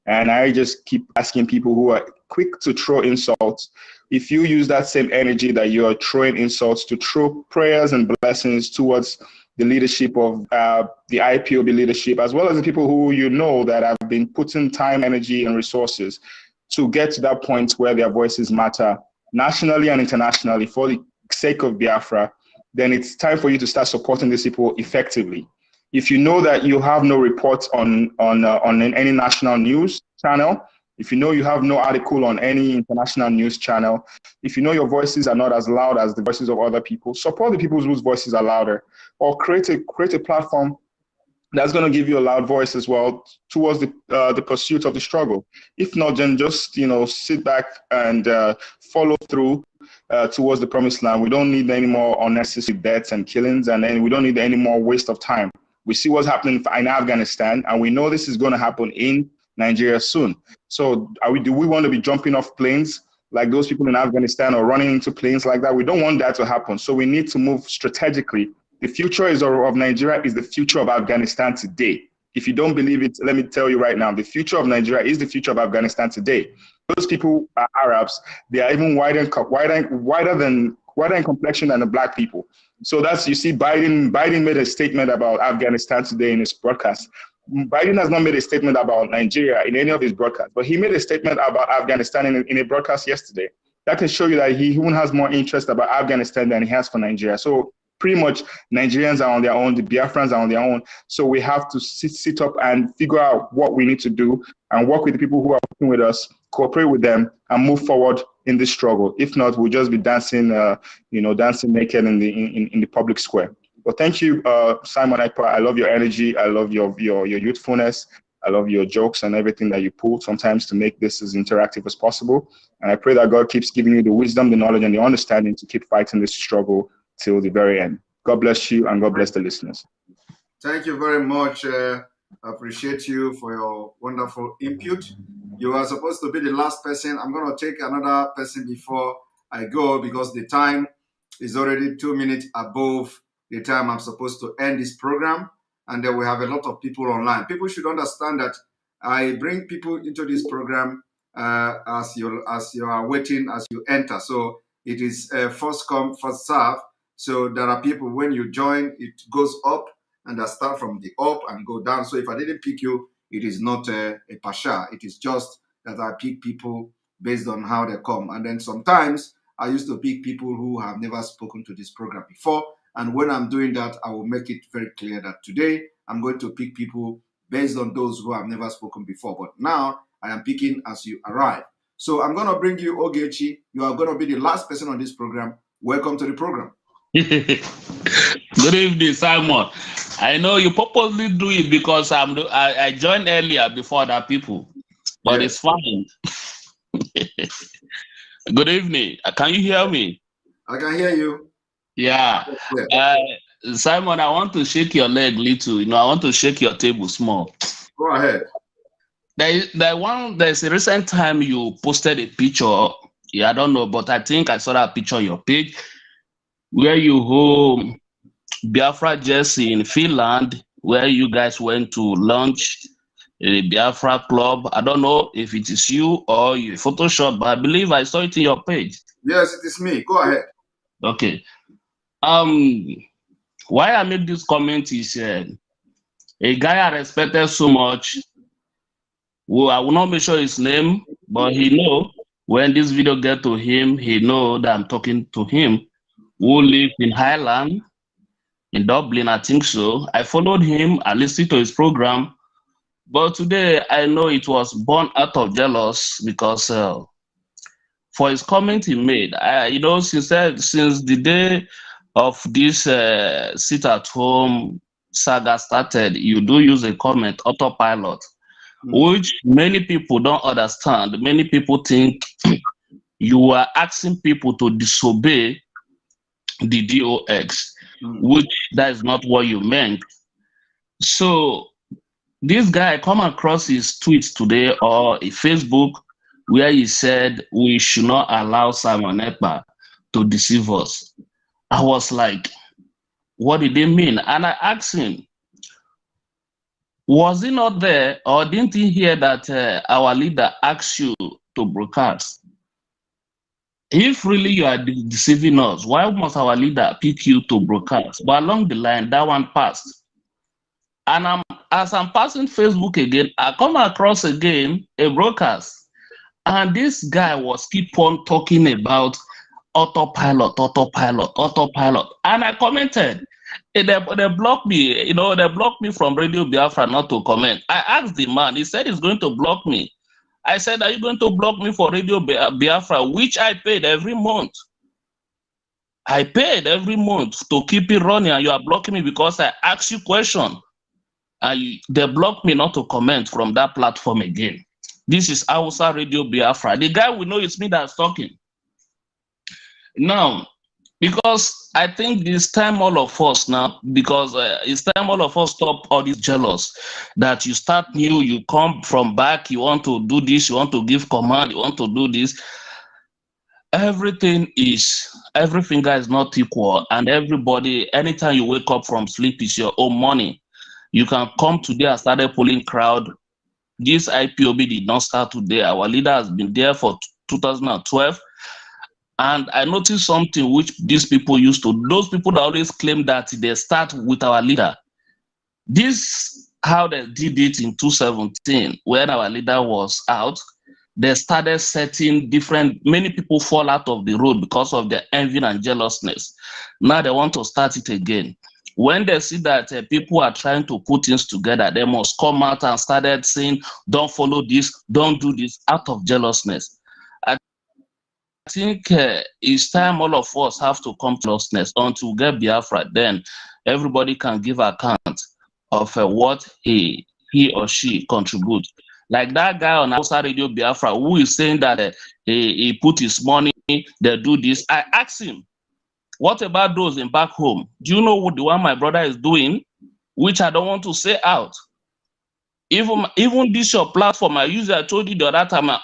And I just keep asking people who are quick to throw insults, if you use that same energy that you are throwing insults, to throw prayers and blessings towards the leadership of the IPOB leadership, as well as the people who that have been putting time, energy, and resources to get to that point where their voices matter nationally and internationally for the sake of Biafra, then it's time for you to start supporting these people effectively. If you know that you have no reports on any national news channel, if you know you have no article on any international news channel, if you know your voices are not as loud as the voices of other people, support the people whose voices are louder, or create a platform that's going to give you a loud voice as well towards the pursuit of the struggle. If not, then just sit back and follow through towards the promised land. We don't need any more unnecessary deaths and killings, and then we don't need any more waste of time. We see what's happening in Afghanistan, and we know this is going to happen in Nigeria soon. So do we want to be jumping off planes like those people in Afghanistan, or running into planes like that? We don't want that to happen. So we need to move strategically The future of Nigeria is the future of Afghanistan today. If you don't believe it, let me tell you right now, the future of Nigeria is the future of Afghanistan today. Those people are Arabs. They are even wider in complexion than the black people. So that's, you see, Biden made a statement about Afghanistan today in his broadcast. Biden has not made a statement about Nigeria in any of his broadcasts, but he made a statement about Afghanistan in a broadcast yesterday. That can show you that he even has more interest about Afghanistan than he has for Nigeria. So pretty much Nigerians are on their own, the Biafrans are on their own. So we have to sit up and figure out what we need to do and work with the people who are working with us, cooperate with them, and move forward in this struggle. If not, we'll just be dancing, dancing naked in the public square. But thank you, Simon Ekpa. I love your energy. I love your youthfulness. I love your jokes and everything that you pull sometimes to make this as interactive as possible. And I pray that God keeps giving you the wisdom, the knowledge, and the understanding to keep fighting this struggle till the very end. God bless you, and God bless the listeners. Thank you very much. I appreciate you for your wonderful input. You are supposed to be the last person. I'm going to take another person before I go, because the time is already 2 minutes above the time I'm supposed to end this program. And then we have a lot of people online. People should understand that I bring people into this program as you are waiting, as you enter. So it is first come, first serve. So there are people, when you join, it goes up, and I start from the up and go down. So if I didn't pick you, it is not a pasha. It is just that I pick people based on how they come. And then sometimes I used to pick people who have never spoken to this program before. And when I'm doing that, I will make it very clear that today I'm going to pick people based on those who have never spoken before. But now I am picking as you arrive. So I'm going to bring you Ogechi. You are going to be the last person on this program. Welcome to the program. Good evening, Simon. I know you purposely do it because I joined earlier before other people, but yes, it's fine. Good evening. Can you hear me? I can hear you. Yeah. Simon, I want to shake your leg little. I want to shake your table small. Go ahead. There's a recent time you posted a picture. Yeah, I don't know, but I think I saw that picture on your page where you hold Biafra jersey in Finland, where you guys went to launch a Biafra club. I don't know if it is you or you Photoshop, but I believe I saw it in your page. Yes, it is me. Go ahead. Okay. Why I make this comment is a guy I respected so much. Well, I will not mention his name, but he know when this video get to him, he know that I'm talking to him, who lives in Highland, in Dublin, I think so. I followed him, I listened to his program, but today I know it was born out of jealous because for his comment he made, since the day of this sit at home saga started, you do use a comment, autopilot, which many people don't understand. Many people think you are asking people to disobey the DOX, which that is not what you meant. So this guy come across his tweets today or a Facebook where he said we should not allow Simon Ekpa to deceive us. I was like, what did they mean? And I asked him, was he not there, or didn't he hear that our leader asked you to broadcast? If really you are deceiving us, why must our leader pick you to broadcast? But along the line, that one passed. And as I'm passing Facebook again, I come across again a broadcast. And this guy was keep on talking about autopilot. And I commented. They blocked me, they blocked me from Radio Biafra not to comment. I asked the man, he said he's going to block me. I said, are you going to block me for Radio Biafra, which I paid every month? I paid every month to keep it running, and you are blocking me because I asked you question. And they blocked me not to comment from that platform again. This is Hausa Radio Biafra. The guy we know it's me that's talking. Now, because I think it's time all of us now, because it's time all of us stop all this jealous that you start new, you come from back, you want to do this, you want to give command, you want to do this. every finger is not equal, and everybody, anytime you wake up from sleep, is your own money. You can come today and start a polling crowd. This IPOB did not start today. Our leader has been there for 2012. And I noticed something which these people used to, those people that always claim that they start with our leader. This, how they did it in 2017, when our leader was out, they started setting many people fall out of the road because of their envy and jealousness. Now they want to start it again. When they see that people are trying to put things together, they must come out and started saying, don't follow this, don't do this, out of jealousness. I think it's time all of us have to come to jealousness until we get Biafra. Then everybody can give account of what he or she contributes. Like that guy on Hausa Radio Biafra who is saying that he put his money, they do this. I asked him, what about those in back home? Do you know what the one my brother is doing, which I don't want to say out? Even this your platform, I told you the other time, my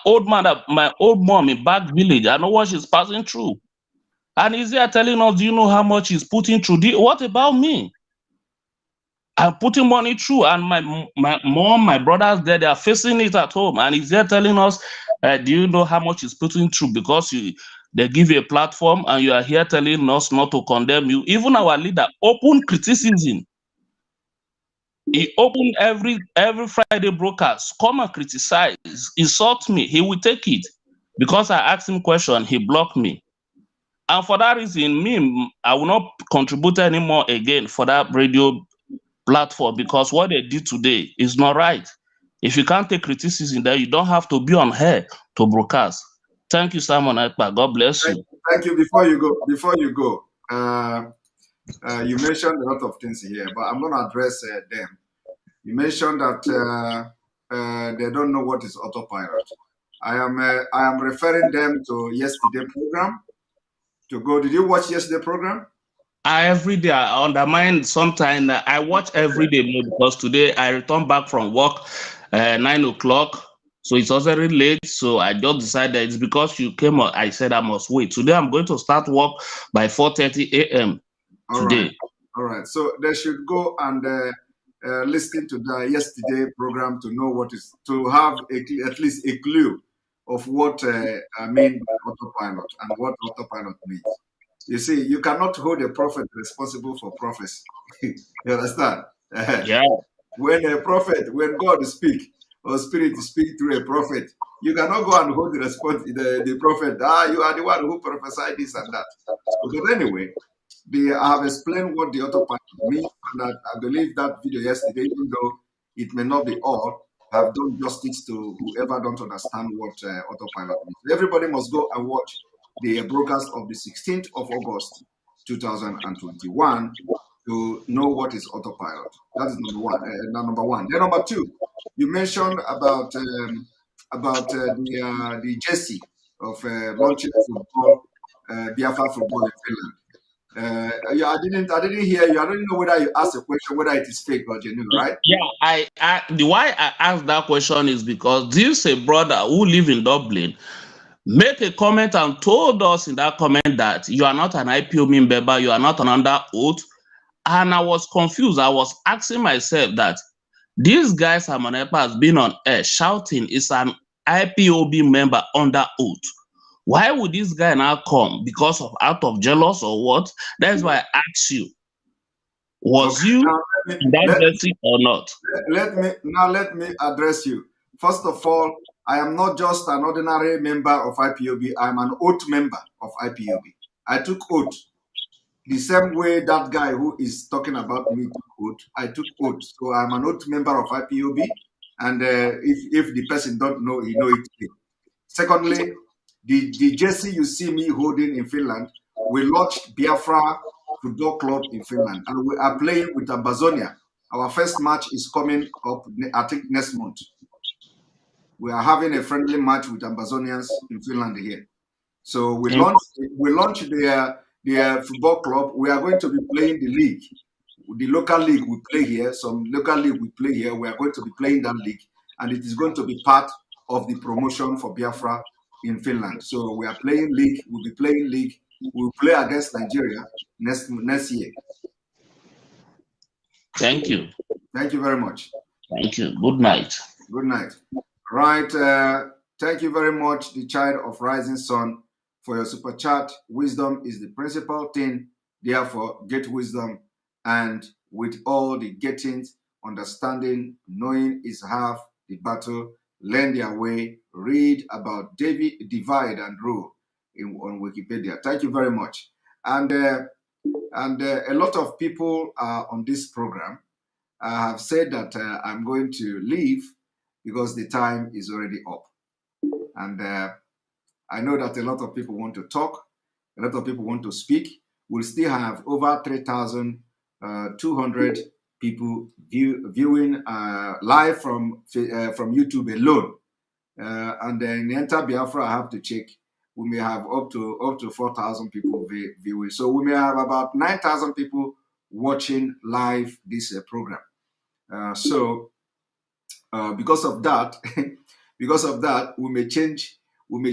old mom in back village, I know what she's passing through. And he's there telling us, do you know how much he's putting through? What about me? I'm putting money through, and my mom, my brothers there, they are facing it at home, and he's there telling us, do you know how much he's putting through? Because they give you a platform, and you are here telling us not to condemn you. Even our leader, open criticism. He opened every Friday broadcast, come and criticize, insult me. He will take it. Because I asked him question, he blocked me. And for that reason, I will not contribute anymore again for that radio platform, because what they did today is not right. If you can't take criticism there, you don't have to be on air to broadcast. Thank you, Simon Ekpa. God bless you. Thank you. Before you go, you mentioned a lot of things here, but I'm going to address them. You mentioned that they don't know what is autopilot. I am referring them to yesterday program. Did you watch yesterday program? Every day I undermine. Sometimes I watch every day more, because today I returned back from work 9 o'clock, so it's already late. So I just decided it's because you came up, I said I must wait. Today I'm going to start work by 4:30 a.m. today. All right. So they should go and listen to the yesterday program to know to have at least a clue of what I mean by autopilot and what autopilot means. You see, you cannot hold a prophet responsible for prophecy. You understand? Yeah. When God speak or spirit speak through a prophet, you cannot go and hold the prophet. You are the one who prophesied this and that. But anyway, I have explained what the autopilot means, and I believe that video yesterday, even though it may not be all, have done justice to whoever don't understand what autopilot means. Everybody must go and watch the broadcast of the 16th of August, 2021 to know what is autopilot. That is number one. Then number two, you mentioned about the jersey of launching football, Biafra football in Finland. Yeah, I didn't hear you. I don't know whether you asked a question, whether it is fake or genuine, right? Yeah, the why I asked that question is because this a brother who live in Dublin make a comment and told us in that comment that you are not an IPOB member, you are not an under oath. And I was confused. I was asking myself that these guys Simon Ekpa has been on air shouting is an IPOB member under oath. Why would this guy now come? Because of out of jealous or what? That's why I asked you. Was you in that jersey or not? Let me address you. First of all, I am not just an ordinary member of IPOB. I'm an oath member of IPOB. I took oath. The same way that guy who is talking about me took oath, I took oath. So I'm an oath member of IPOB. And if the person don't know, he know it. Secondly, the jersey you see me holding in Finland, we launched Biafra Football Club in Finland, and we are playing with Ambazonia. Our first match is coming up, I think, next month. We are having a friendly match with Ambazonians in Finland here. So we launched the football club. We are going to be playing the league. The local league we play here, some local league we play here. We are going to be playing that league, and it is going to be part of the promotion for Biafra in Finland. So we are playing league. We'll be playing league. We'll play against Nigeria next year. Thank you. Thank you very much. Thank you. Good night. Good night. Right. Thank you very much, the child of rising sun, for your super chat. Wisdom is the principal thing. Therefore, get wisdom. And with all the gettings, understanding, knowing is half the battle. Learn their way. Read about divide and rule on Wikipedia. Thank you very much. And a lot of people on this program have said that I'm going to leave because the time is already up. And I know that a lot of people want to talk, a lot of people want to speak. We'll still have over 3,200 people viewing live from YouTube alone. And then in the entire Biafra, I have to check. We may have up to 4,000 people viewing. So we may have about 9,000 people watching live this program. Because of that, we may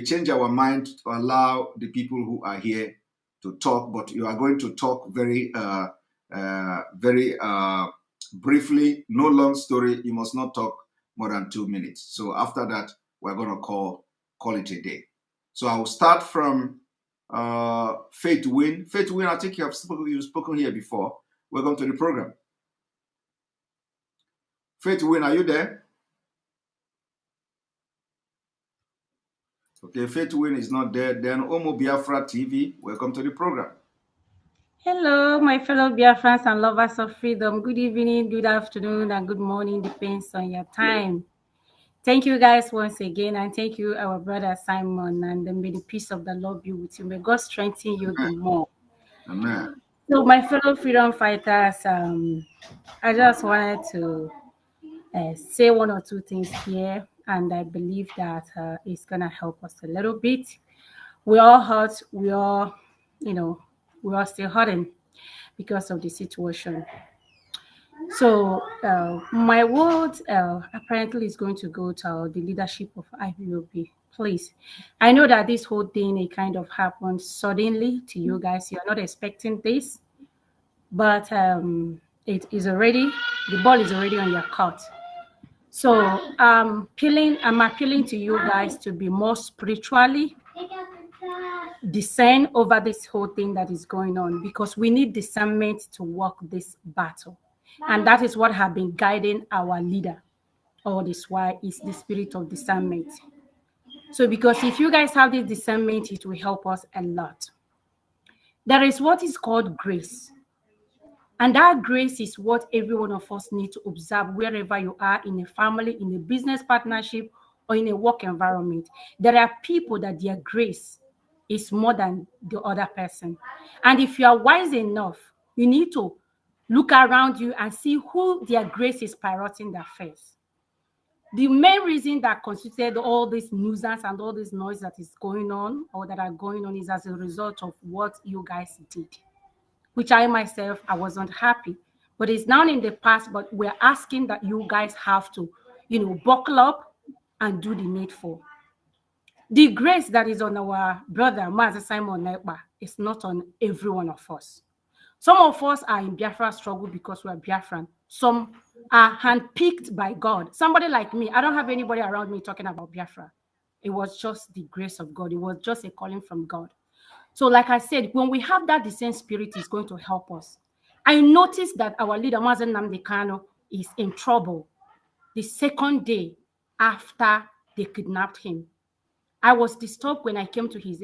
change our mind to allow the people who are here to talk. But you are going to talk very briefly. No long story. You must not talk more than 2 minutes. So after that, we're going to call it a day. So I will start from Faith Win. Faith Win, I think you've spoken here before. Welcome to the program. Faith Win, are you there? Okay, Faith Win is not there. Then Omo Biafra TV, welcome to the program. Hello, my fellow Biafrans and lovers of freedom. Good evening, good afternoon, and good morning, depends on your time. Thank you guys once again, and thank you, our brother Simon, and may the peace of the Lord be with you. May God strengthen you the more. Amen. So, my fellow freedom fighters, I just wanted to say one or two things here, and I believe that it's gonna help us a little bit. We all hurt. We all still hurting because of the situation. So my word apparently is going to go to the leadership of IPOB. Please, I know that this whole thing, it kind of happened suddenly to you guys. You're not expecting this, but it is already, the ball is already on your court. So I'm appealing to you guys to be more spiritually discern over this whole thing that is going on, because we need discernment to walk this battle. And that is what has been guiding our leader all this while, is the spirit of discernment. So because if you guys have this discernment, it will help us a lot. There is what is called grace. And that grace is what every one of us need to observe wherever you are, in a family, in a business partnership, or in a work environment. There are people that their grace is more than the other person. And if you are wise enough, you need to look around you and see who their grace is prioritizing their face. The main reason that constituted all this nuisance and all this noise that is going on, or that are going on, is as a result of what you guys did, which I myself, I wasn't happy. But it's now in the past, but we're asking that you guys have to, buckle up and do the needful. The grace that is on our brother, Mazi Simon Ekpa, is not on every one of us. Some of us are in Biafra struggle because we are Biafran. Some are handpicked by God. Somebody like me, I don't have anybody around me talking about Biafra. It was just the grace of God. It was just a calling from God. So like I said, when we have that discerned spirit, is going to help us. I noticed that our leader, Mazi Nnamdi Kanu, is in trouble the second day after they kidnapped him. I was disturbed when I came to his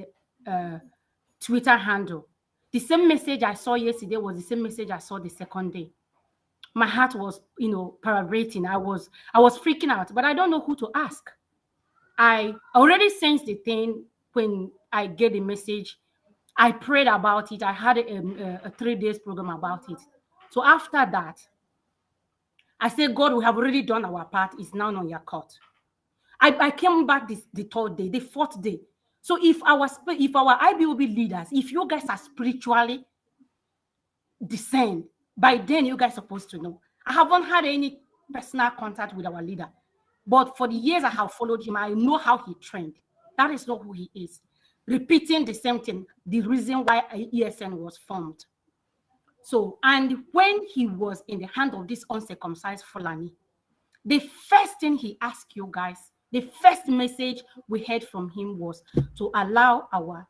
Twitter handle. The same message I saw yesterday was the same message I saw the second day. My heart was, vibrating. I was freaking out, but I don't know who to ask. I already sensed the thing when I get the message. I prayed about it. I had a 3 days program about it. So after that, I said, God, we have already done our part. It's now on your court. I came back the third day, the fourth day. So if our IBOB leaders, if you guys are spiritually discerned, by then you guys are supposed to know. I haven't had any personal contact with our leader, but for the years I have followed him, I know how he trained. That is not who he is. Repeating the same thing, the reason why ESN was formed. So, and when he was in the hand of this uncircumcised Fulani, the first thing he asked you guys, the first message we heard from him was to allow our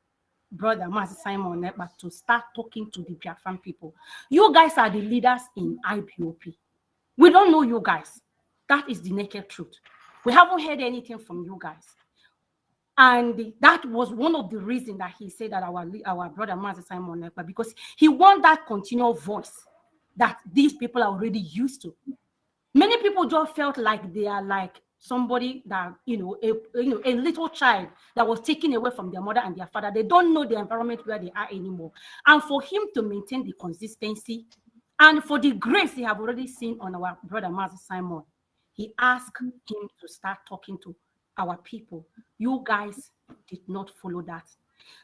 brother Mazi Simon Ekpa to start talking to the Biafran people. You guys are the leaders in IPOP. We don't know you guys. That is the naked truth. We haven't heard anything from you guys. And that was one of the reasons that he said that our brother Mazi Simon Ekpa, because he wants that continual voice that these people are already used to. Many people just felt like they are like somebody that, a little child that was taken away from their mother and their father. They don't know the environment where they are anymore. And for him to maintain the consistency and for the grace he have already seen on our brother Mazi Simon, he asked him to start talking to our people. You guys did not follow that.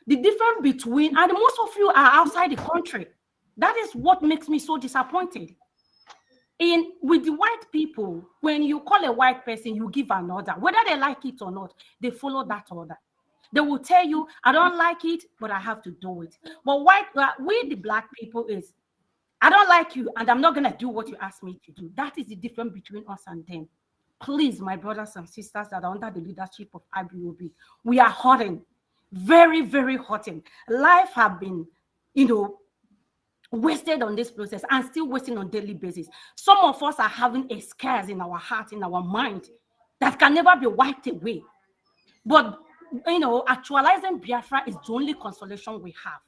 The difference between, and most of you are outside the country. That is what makes me so disappointed. With the white people, when you call a white person, you give an order. Whether they like it or not, they follow that order. They will tell you, I don't like it, but I have to do it. But we the black people is, I don't like you, and I'm not going to do what you ask me to do. That is the difference between us and them. Please, my brothers and sisters that are under the leadership of IBOB, we are hurting, very, very hurting. Life have been, wasted on this process and still wasting on daily basis. Some of us are having a scars in our heart, in our mind, that can never be wiped away. But, actualizing Biafra is the only consolation we have.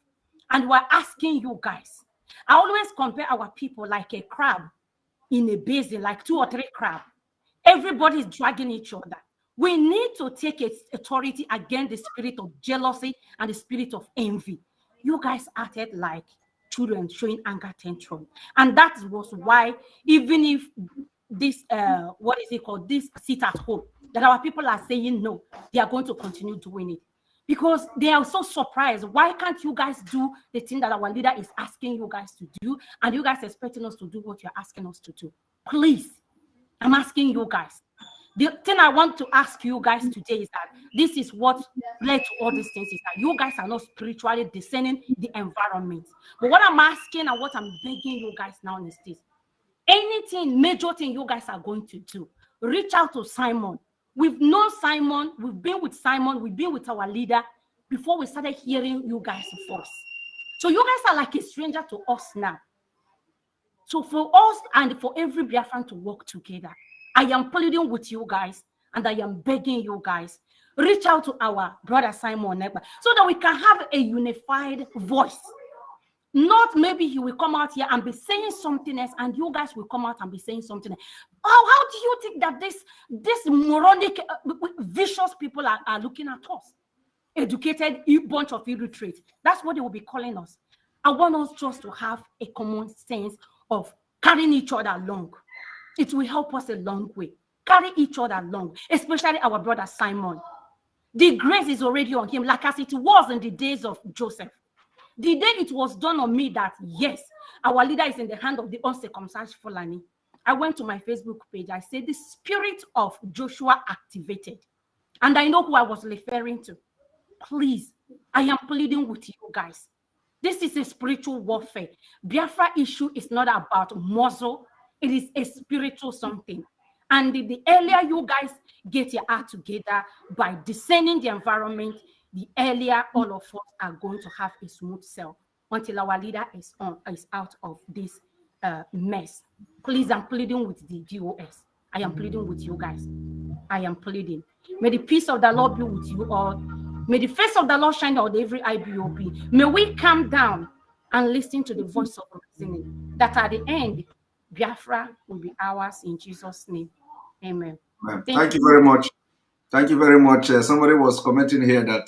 And we're asking you guys. I always compare our people like a crab in a basin, like 2 or 3 crabs. Everybody is dragging each other. We need to take authority against the spirit of jealousy and the spirit of envy. You guys acted like children showing anger tantrum. And that was why, even if this, this sit at home, that our people are saying no, they are going to continue doing it. Because they are so surprised. Why can't you guys do the thing that our leader is asking you guys to do, and you guys expecting us to do what you're asking us to do? Please, I'm asking you guys. The thing I want to ask you guys today is that this is what led to all these things, is that you guys are not spiritually discerning the environment. But what I'm asking and what I'm begging you guys now is this. Anything, major thing you guys are going to do, reach out to Simon. We've known Simon, we've been with Simon, we've been with our leader before we started hearing you guys first. So you guys are like a stranger to us now. So for us and for every Biafran to work together, I am pleading with you guys and I am begging you guys, reach out to our brother Simon Ekpa so that we can have a unified voice. Not maybe he will come out here and be saying something else and you guys will come out and be saying something else. How do you think that this moronic, vicious people are looking at us? Educated bunch of illiterates. That's what they will be calling us. I want us just to have a common sense of carrying each other along. It will help us a long way. Carry each other along, especially our brother Simon. The grace is already on him, like as it was in the days of Joseph. The day it was done on me that, yes, our leader is in the hand of the uncircumcised Fulani, I went to my Facebook page. I said, the spirit of Joshua activated. And I know who I was referring to. Please, I am pleading with you guys. This is a spiritual warfare. Biafra issue is not about muzzle. It is a spiritual something. And the earlier you guys get your act together by discerning the environment, the earlier all of us are going to have a smooth sail until our leader is out of this mess. Please, I'm pleading with the GOS. I am pleading with you guys. I am pleading. May the peace of the Lord be with you all. May the face of the Lord shine on every IBOP. May we calm down and listen to the voice of reasoning, that at the end, Biafra will be ours in Jesus' name. Amen. Thank you very much. Thank you very much. Somebody was commenting here that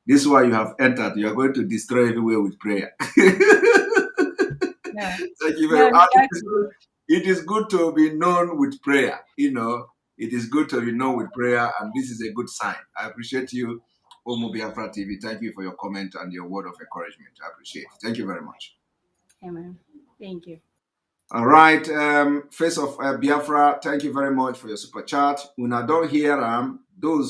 this is why you have entered. You are going to destroy everywhere with prayer. Yeah. Thank you very much. It is good to be known with prayer. It is good to be known with prayer, and this is a good sign. I appreciate you, Omo Biafra TV. Thank you for your comment and your word of encouragement. I appreciate it. Thank you very much. Amen. Thank you. All right, Face of Biafra, thank you very much for your super chat. When I don't hear those